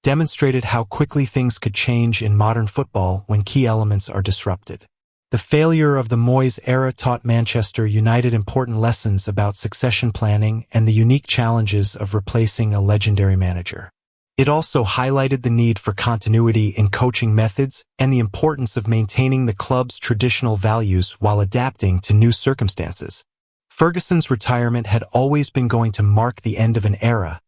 Speaker 1: demonstrated how quickly things could change in modern football when key elements are disrupted. The failure of the Moyes era taught Manchester United important lessons about succession planning and the unique challenges of replacing a legendary manager. It also highlighted the need for continuity in coaching methods and the importance of maintaining the club's traditional values while adapting to new circumstances. Ferguson's retirement had always been going to mark the end of an era,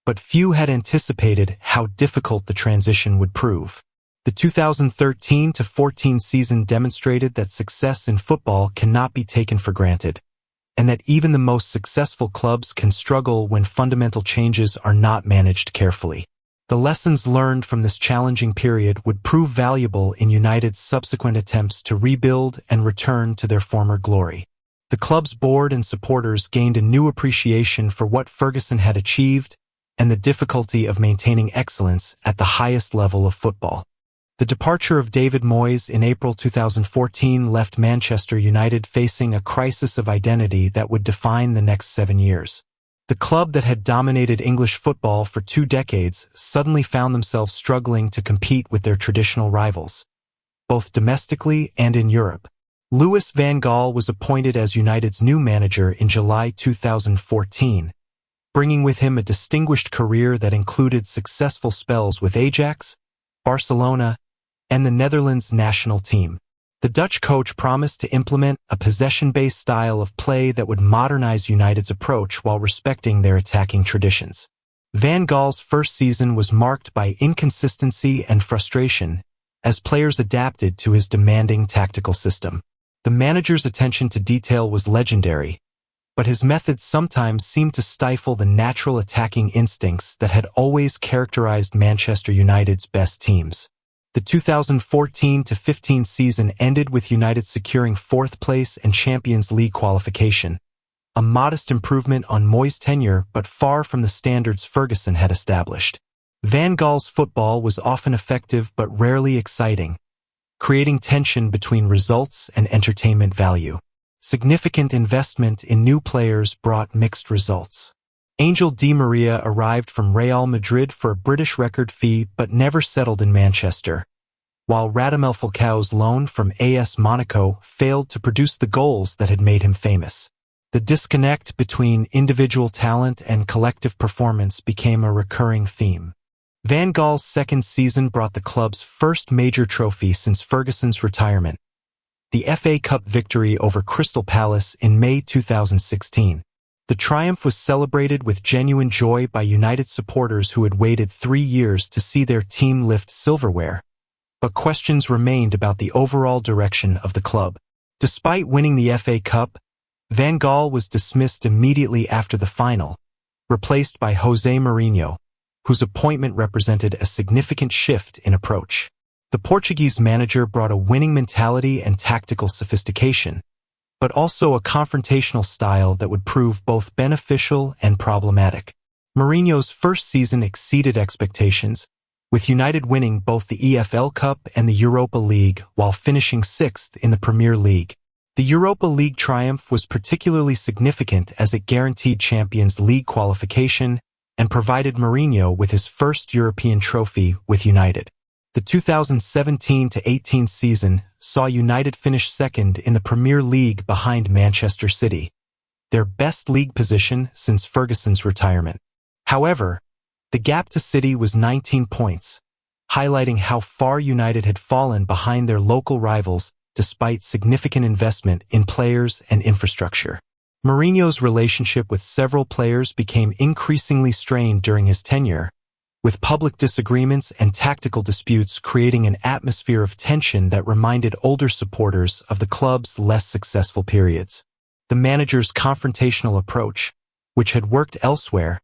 Speaker 1: but few had anticipated how difficult the transition would prove. The 2013-14 season demonstrated that success in football cannot be taken for granted, and that even the most successful clubs can struggle when fundamental changes are not managed carefully. The lessons learned from this challenging period would prove valuable in United's subsequent attempts to rebuild and return to their former glory. The club's board and supporters gained a new appreciation for what Ferguson had achieved and the difficulty of maintaining excellence at the highest level of football. The departure of David Moyes in April 2014 left Manchester United facing a crisis of identity that would define the next 7 years. The club that had dominated English football for 2 decades suddenly found themselves struggling to compete with their traditional rivals, both domestically and in Europe. Louis van Gaal was appointed as United's new manager in July 2014, bringing with him a distinguished career that included successful spells with Ajax, Barcelona, and the Netherlands national team. The Dutch coach promised to implement a possession-based style of play that would modernize United's approach while respecting their attacking traditions. Van Gaal's first season was marked by inconsistency and frustration as players adapted to his demanding tactical system. The manager's attention to detail was legendary, but his methods sometimes seemed to stifle the natural attacking instincts that had always characterized Manchester United's best teams. The 2014-15 season ended with United securing 4th place and Champions League qualification, a modest improvement on Moyes' tenure but far from the standards Ferguson had established. Van Gaal's football was often effective but rarely exciting, creating tension between results and entertainment value. Significant investment in new players brought mixed results. Angel Di Maria arrived from Real Madrid for a British record fee but never settled in Manchester, while Radamel Falcao's loan from AS Monaco failed to produce the goals that had made him famous. The disconnect between individual talent and collective performance became a recurring theme. Van Gaal's second season brought the club's first major trophy since Ferguson's retirement, the FA Cup victory over Crystal Palace in May 2016. The triumph was celebrated with genuine joy by United supporters who had waited 3 years to see their team lift silverware, but questions remained about the overall direction of the club. Despite winning the FA Cup, Van Gaal was dismissed immediately after the final, replaced by José Mourinho, whose appointment represented a significant shift in approach. The Portuguese manager brought a winning mentality and tactical sophistication, but also a confrontational style that would prove both beneficial and problematic. Mourinho's first season exceeded expectations, with United winning both the EFL Cup and the Europa League while finishing 6th in the Premier League. The Europa League triumph was particularly significant as it guaranteed Champions League qualification and provided Mourinho with his first European trophy with United. The 2017-18 season saw United finish second in the Premier League behind Manchester City, their best league position since Ferguson's retirement. However, the gap to City was 19 points, highlighting how far United had fallen behind their local rivals despite significant investment in players and infrastructure. Mourinho's relationship with several players became increasingly strained during his tenure, with public disagreements and tactical disputes creating an atmosphere of tension that reminded older supporters of the club's less successful periods. The manager's confrontational approach, which had worked elsewhere,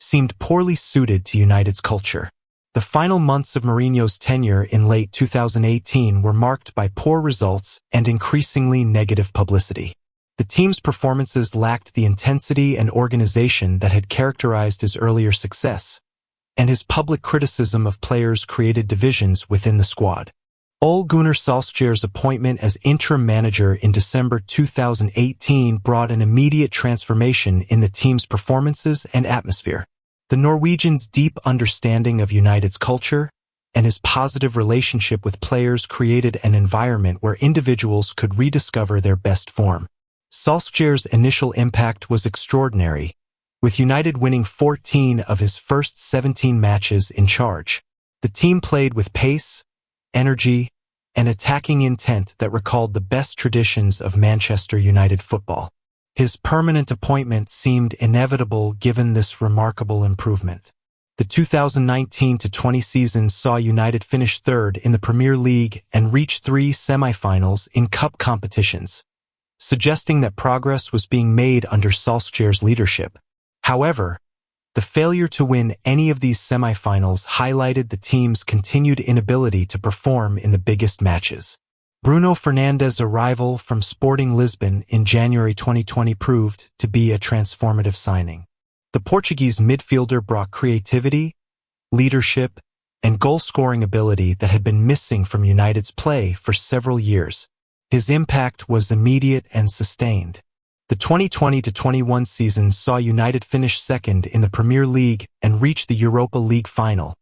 Speaker 1: seemed poorly suited to United's culture. The final months of Mourinho's tenure in late 2018 were marked by poor results and increasingly negative publicity. The team's performances lacked the intensity and organization that had characterized his earlier success, and his public criticism of players created divisions within the squad. Ole Gunnar Solskjaer's appointment as interim manager in December 2018 brought an immediate transformation in the team's performances and atmosphere. The Norwegian's deep understanding of United's culture and his positive relationship with players created an environment where individuals could rediscover their best form. Solskjaer's initial impact was extraordinary, with United winning 14 of his first 17 matches in charge. The team played with pace, energy, and attacking intent that recalled the best traditions of Manchester United football. His permanent appointment seemed inevitable given this remarkable improvement. The 2019-20 season saw United finish third in the Premier League and reach 3 semi-finals in cup competitions, suggesting that progress was being made under Solskjaer's leadership. However, the failure to win any of these semi-finals highlighted the team's continued inability to perform in the biggest matches. Bruno Fernandes' arrival from Sporting Lisbon in January 2020 proved to be a transformative signing. The Portuguese midfielder brought creativity, leadership, and goal-scoring ability that had been missing from United's play for several years. His impact was immediate and sustained. The 2020-21 season saw United finish second in the Premier League and reach the Europa League final,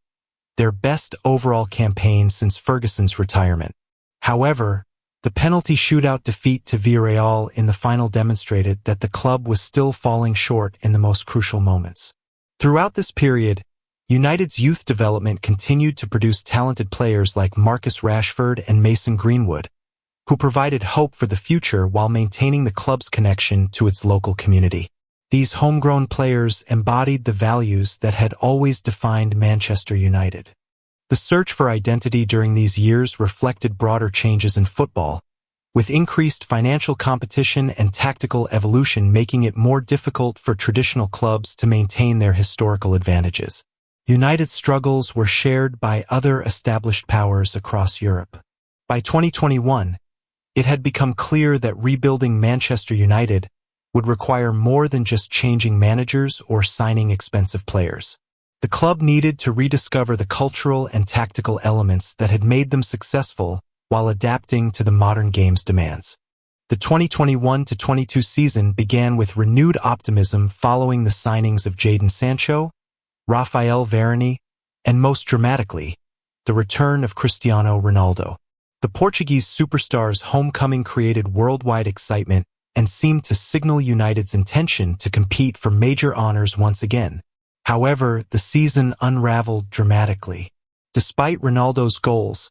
Speaker 1: their best overall campaign since Ferguson's retirement. However, the penalty shootout defeat to Villarreal in the final demonstrated that the club was still falling short in the most crucial moments. Throughout this period, United's youth development continued to produce talented players like Marcus Rashford and Mason Greenwood, who provided hope for the future while maintaining the club's connection to its local community. These homegrown players embodied the values that had always defined Manchester United. The search for identity during these years reflected broader changes in football, with increased financial competition and tactical evolution making it more difficult for traditional clubs to maintain their historical advantages. United's struggles were shared by other established powers across Europe. By 2021, it had become clear that rebuilding Manchester United would require more than just changing managers or signing expensive players. The club needed to rediscover the cultural and tactical elements that had made them successful while adapting to the modern game's demands. The 2021-22 season began with renewed optimism following the signings of Jadon Sancho, Raphael Varane, and most dramatically, the return of Cristiano Ronaldo. The Portuguese superstar's homecoming created worldwide excitement and seemed to signal United's intention to compete for major honors once again. However, the season unraveled dramatically. Despite Ronaldo's goals,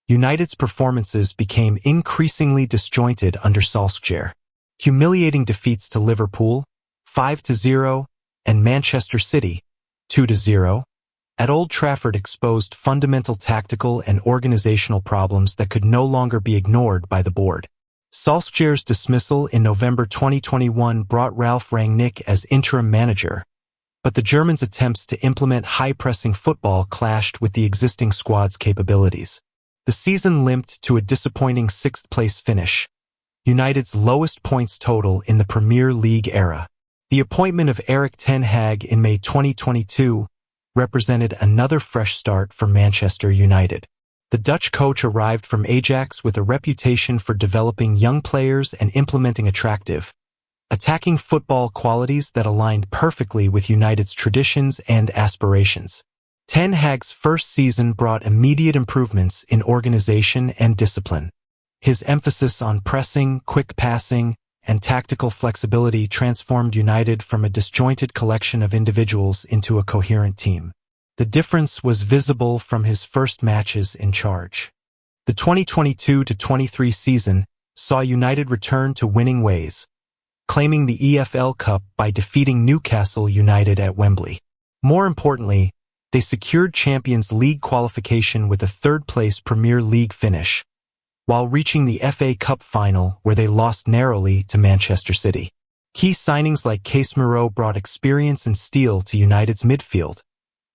Speaker 1: United's performances became increasingly disjointed under Solskjaer. Humiliating defeats to Liverpool, 5-0, and Manchester City, 2-0, at Old Trafford exposed fundamental tactical and organizational problems that could no longer be ignored by the board. Solskjaer's dismissal in November 2021 brought Ralf Rangnick as interim manager, but the Germans' attempts to implement high-pressing football clashed with the existing squad's capabilities. The season limped to a disappointing 6th-place finish, United's lowest points total in the Premier League era. The appointment of Erik ten Hag in May 2022 represented another fresh start for Manchester United. The Dutch coach arrived from Ajax with a reputation for developing young players and implementing attractive, attacking football qualities that aligned perfectly with United's traditions and aspirations. Ten Hag's first season brought immediate improvements in organization and discipline. His emphasis on pressing, quick passing, and tactical flexibility transformed United from a disjointed collection of individuals into a coherent team. The difference was visible from his first matches in charge. The 2022-23 season saw United return to winning ways, claiming the EFL Cup by defeating Newcastle United at Wembley. More importantly, they secured Champions League qualification with a third-place Premier League finish, while reaching the FA Cup final where they lost narrowly to Manchester City. Key signings like Casemiro brought experience and steel to United's midfield,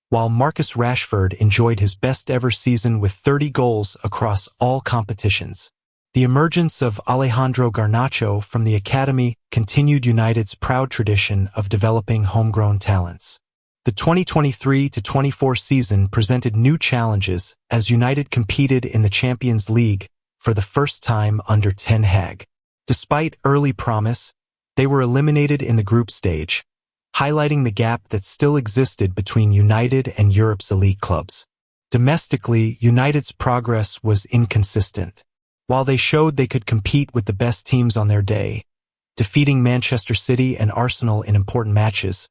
Speaker 1: while Marcus Rashford enjoyed his best-ever season with 30 goals across all competitions. The emergence of Alejandro Garnacho from the academy continued United's proud tradition of developing homegrown talents. The 2023-24 season presented new challenges as United competed in the Champions League for the first time under Ten Hag. Despite early promise, they were eliminated in the group stage, highlighting the gap that still existed between United and Europe's elite clubs. Domestically, United's progress was inconsistent. While they showed they could compete with the best teams on their day, defeating Manchester City and Arsenal in important matches,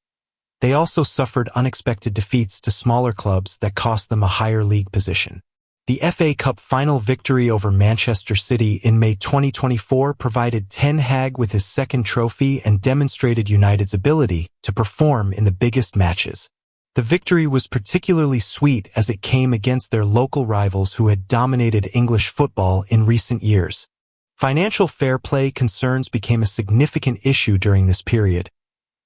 Speaker 1: they also suffered unexpected defeats to smaller clubs that cost them a higher league position. The FA Cup final victory over Manchester City in May 2024 provided Ten Hag with his second trophy and demonstrated United's ability to perform in the biggest matches. The victory was particularly sweet as it came against their local rivals who had dominated English football in recent years. Financial fair play concerns became a significant issue during this period,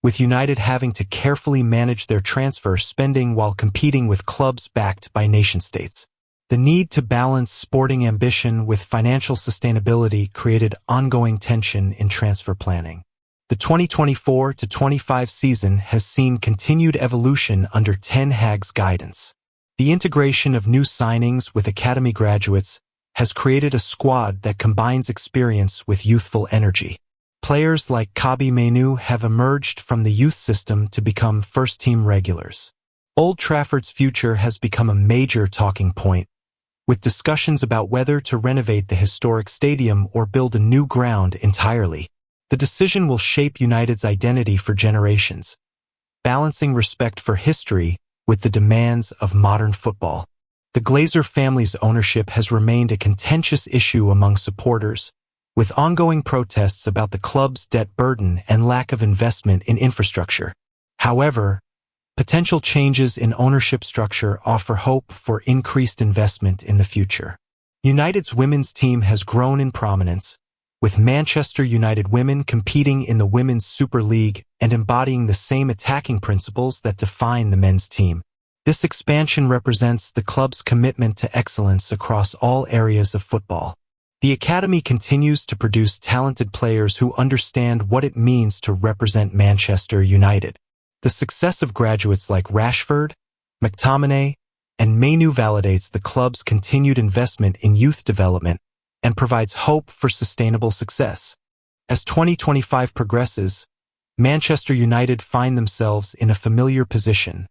Speaker 1: with United having to carefully manage their transfer spending while competing with clubs backed by nation-states. The need to balance sporting ambition with financial sustainability created ongoing tension in transfer planning. The 2024-25 season has seen continued evolution under Ten Hag's guidance. The integration of new signings with academy graduates has created a squad that combines experience with youthful energy. Players like Kobbie Mainoo have emerged from the youth system to become first-team regulars. Old Trafford's future has become a major talking point, with discussions about whether to renovate the historic stadium or build a new ground entirely. The decision will shape United's identity for generations, balancing respect for history with the demands of modern football. The Glazer family's ownership has remained a contentious issue among supporters, with ongoing protests about the club's debt burden and lack of investment in infrastructure. However, potential changes in ownership structure offer hope for increased investment in the future. United's women's team has grown in prominence, with Manchester United women competing in the Women's Super League and embodying the same attacking principles that define the men's team. This expansion represents the club's commitment to excellence across all areas of football. The academy continues to produce talented players who understand what it means to represent Manchester United. The success of graduates like Rashford, McTominay, and Mainoo validates the club's continued investment in youth development and provides hope for sustainable success. As 2025 progresses, Manchester United find themselves in a familiar position,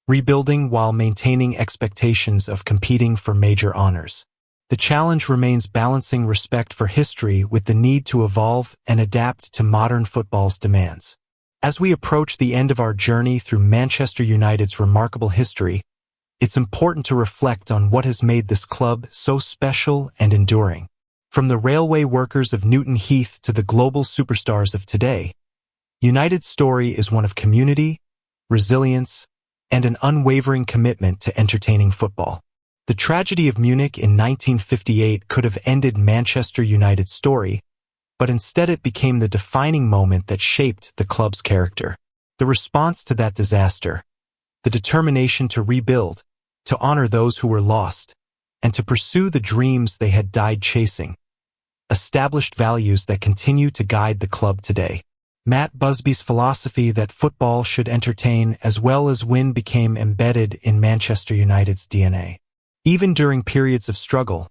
Speaker 1: rebuilding while maintaining expectations of competing for major honors. The challenge remains balancing respect for history with the need to evolve and adapt to modern football's demands. As we approach the end of our journey through Manchester United's remarkable history, it's important to reflect on what has made this club so special and enduring. From the railway workers of Newton Heath to the global superstars of today, United's story is one of community, resilience, and an unwavering commitment to entertaining football. The tragedy of Munich in 1958 could have ended Manchester United's story, but instead it became the defining moment that shaped the club's character. The response to that disaster, the determination to rebuild, to honor those who were lost, and to pursue the dreams they had died chasing, established values that continue to guide the club today. Matt Busby's philosophy that football should entertain as well as win became embedded in Manchester United's DNA. Even during periods of struggle,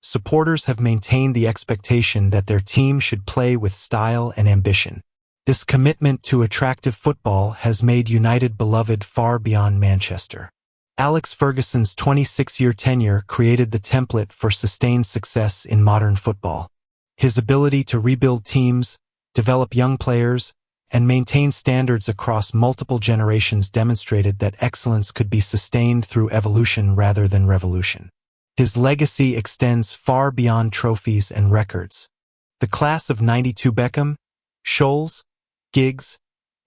Speaker 1: supporters have maintained the expectation that their team should play with style and ambition. This commitment to attractive football has made United beloved far beyond Manchester. Alex Ferguson's 26-year tenure created the template for sustained success in modern football. His ability to rebuild teams, develop young players, and maintain standards across multiple generations demonstrated that excellence could be sustained through evolution rather than revolution. His legacy extends far beyond trophies and records. The class of '92 Beckham, Scholes, Giggs,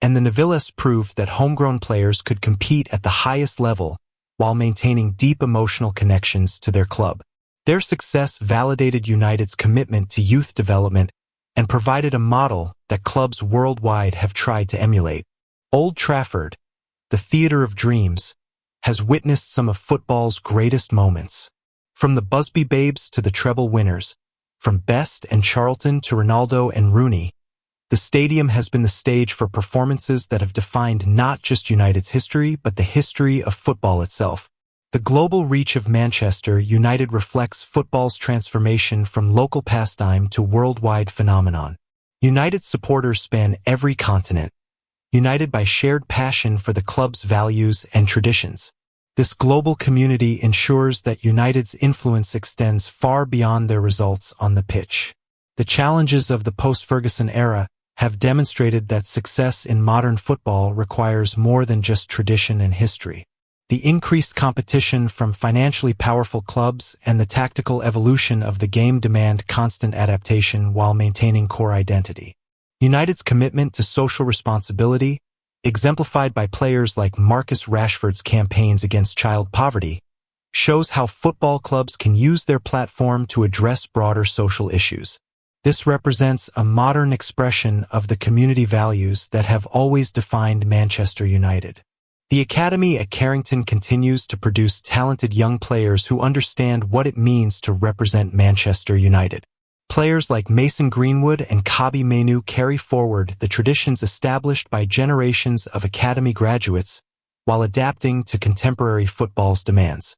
Speaker 1: and the Nevilles proved that homegrown players could compete at the highest level while maintaining deep emotional connections to their club. Their success validated United's commitment to youth development and provided a model that clubs worldwide have tried to emulate. Old Trafford, the theater of dreams, has witnessed some of football's greatest moments. From the Busby babes to the Treble winners, from Best and Charlton to Ronaldo and Rooney, the stadium has been the stage for performances that have defined not just United's history, but the history of football itself. The global reach of Manchester United reflects football's transformation from local pastime to worldwide phenomenon. United supporters span every continent, united by shared passion for the club's values and traditions. This global community ensures that United's influence extends far beyond their results on the pitch. The challenges of the post-Ferguson era have demonstrated that success in modern football requires more than just tradition and history. The increased competition from financially powerful clubs and the tactical evolution of the game demand constant adaptation while maintaining core identity. United's commitment to social responsibility, exemplified by players like Marcus Rashford's campaigns against child poverty, shows how football clubs can use their platform to address broader social issues. This represents a modern expression of the community values that have always defined Manchester United. The academy at Carrington continues to produce talented young players who understand what it means to represent Manchester United. Players like Mason Greenwood and Kobbie Mainoo carry forward the traditions established by generations of academy graduates while adapting to contemporary football's demands.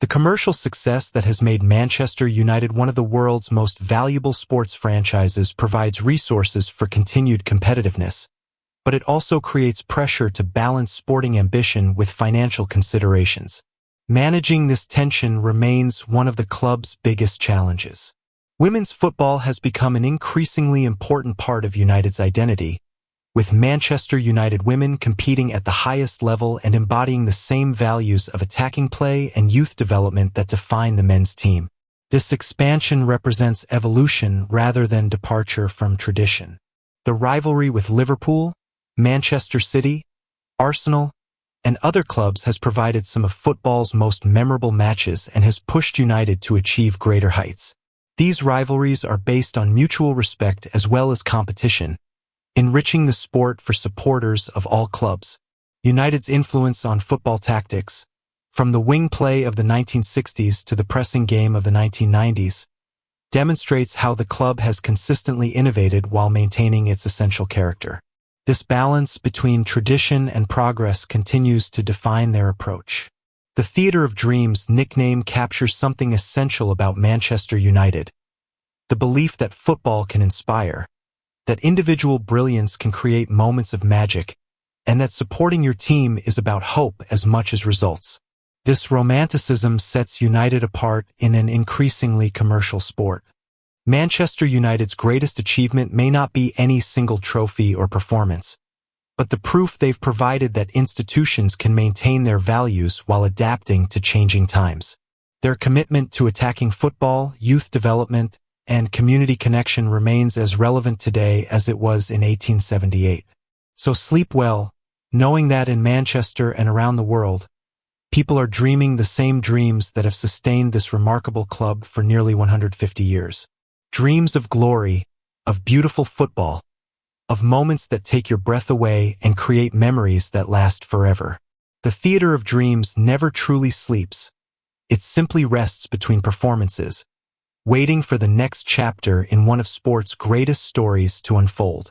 Speaker 1: The commercial success that has made Manchester United one of the world's most valuable sports franchises provides resources for continued competitiveness, but it also creates pressure to balance sporting ambition with financial considerations. Managing this tension remains one of the club's biggest challenges. Women's football has become an increasingly important part of United's identity, with Manchester United women competing at the highest level and embodying the same values of attacking play and youth development that define the men's team. This expansion represents evolution rather than departure from tradition. The rivalry with Liverpool, Manchester City, Arsenal, and other clubs has provided some of football's most memorable matches and has pushed United to achieve greater heights. These rivalries are based on mutual respect as well as competition, enriching the sport for supporters of all clubs. United's influence on football tactics, from the wing play of the 1960s to the pressing game of the 1990s, demonstrates how the club has consistently innovated while maintaining its essential character. This balance between tradition and progress continues to define their approach. The Theatre of Dreams nickname captures something essential about Manchester United: the belief that football can inspire, that individual brilliance can create moments of magic, and that supporting your team is about hope as much as results. This romanticism sets United apart in an increasingly commercial sport. Manchester United's greatest achievement may not be any single trophy or performance, but the proof they've provided that institutions can maintain their values while adapting to changing times. Their commitment to attacking football, youth development, and community connection remains as relevant today as it was in 1878. So sleep well, knowing that in Manchester and around the world, people are dreaming the same dreams that have sustained this remarkable club for nearly 150 years. Dreams of glory, of beautiful football, of moments that take your breath away and create memories that last forever. The Theatre of Dreams never truly sleeps. It simply rests between performances, waiting for the next chapter in one of sport's greatest stories to unfold.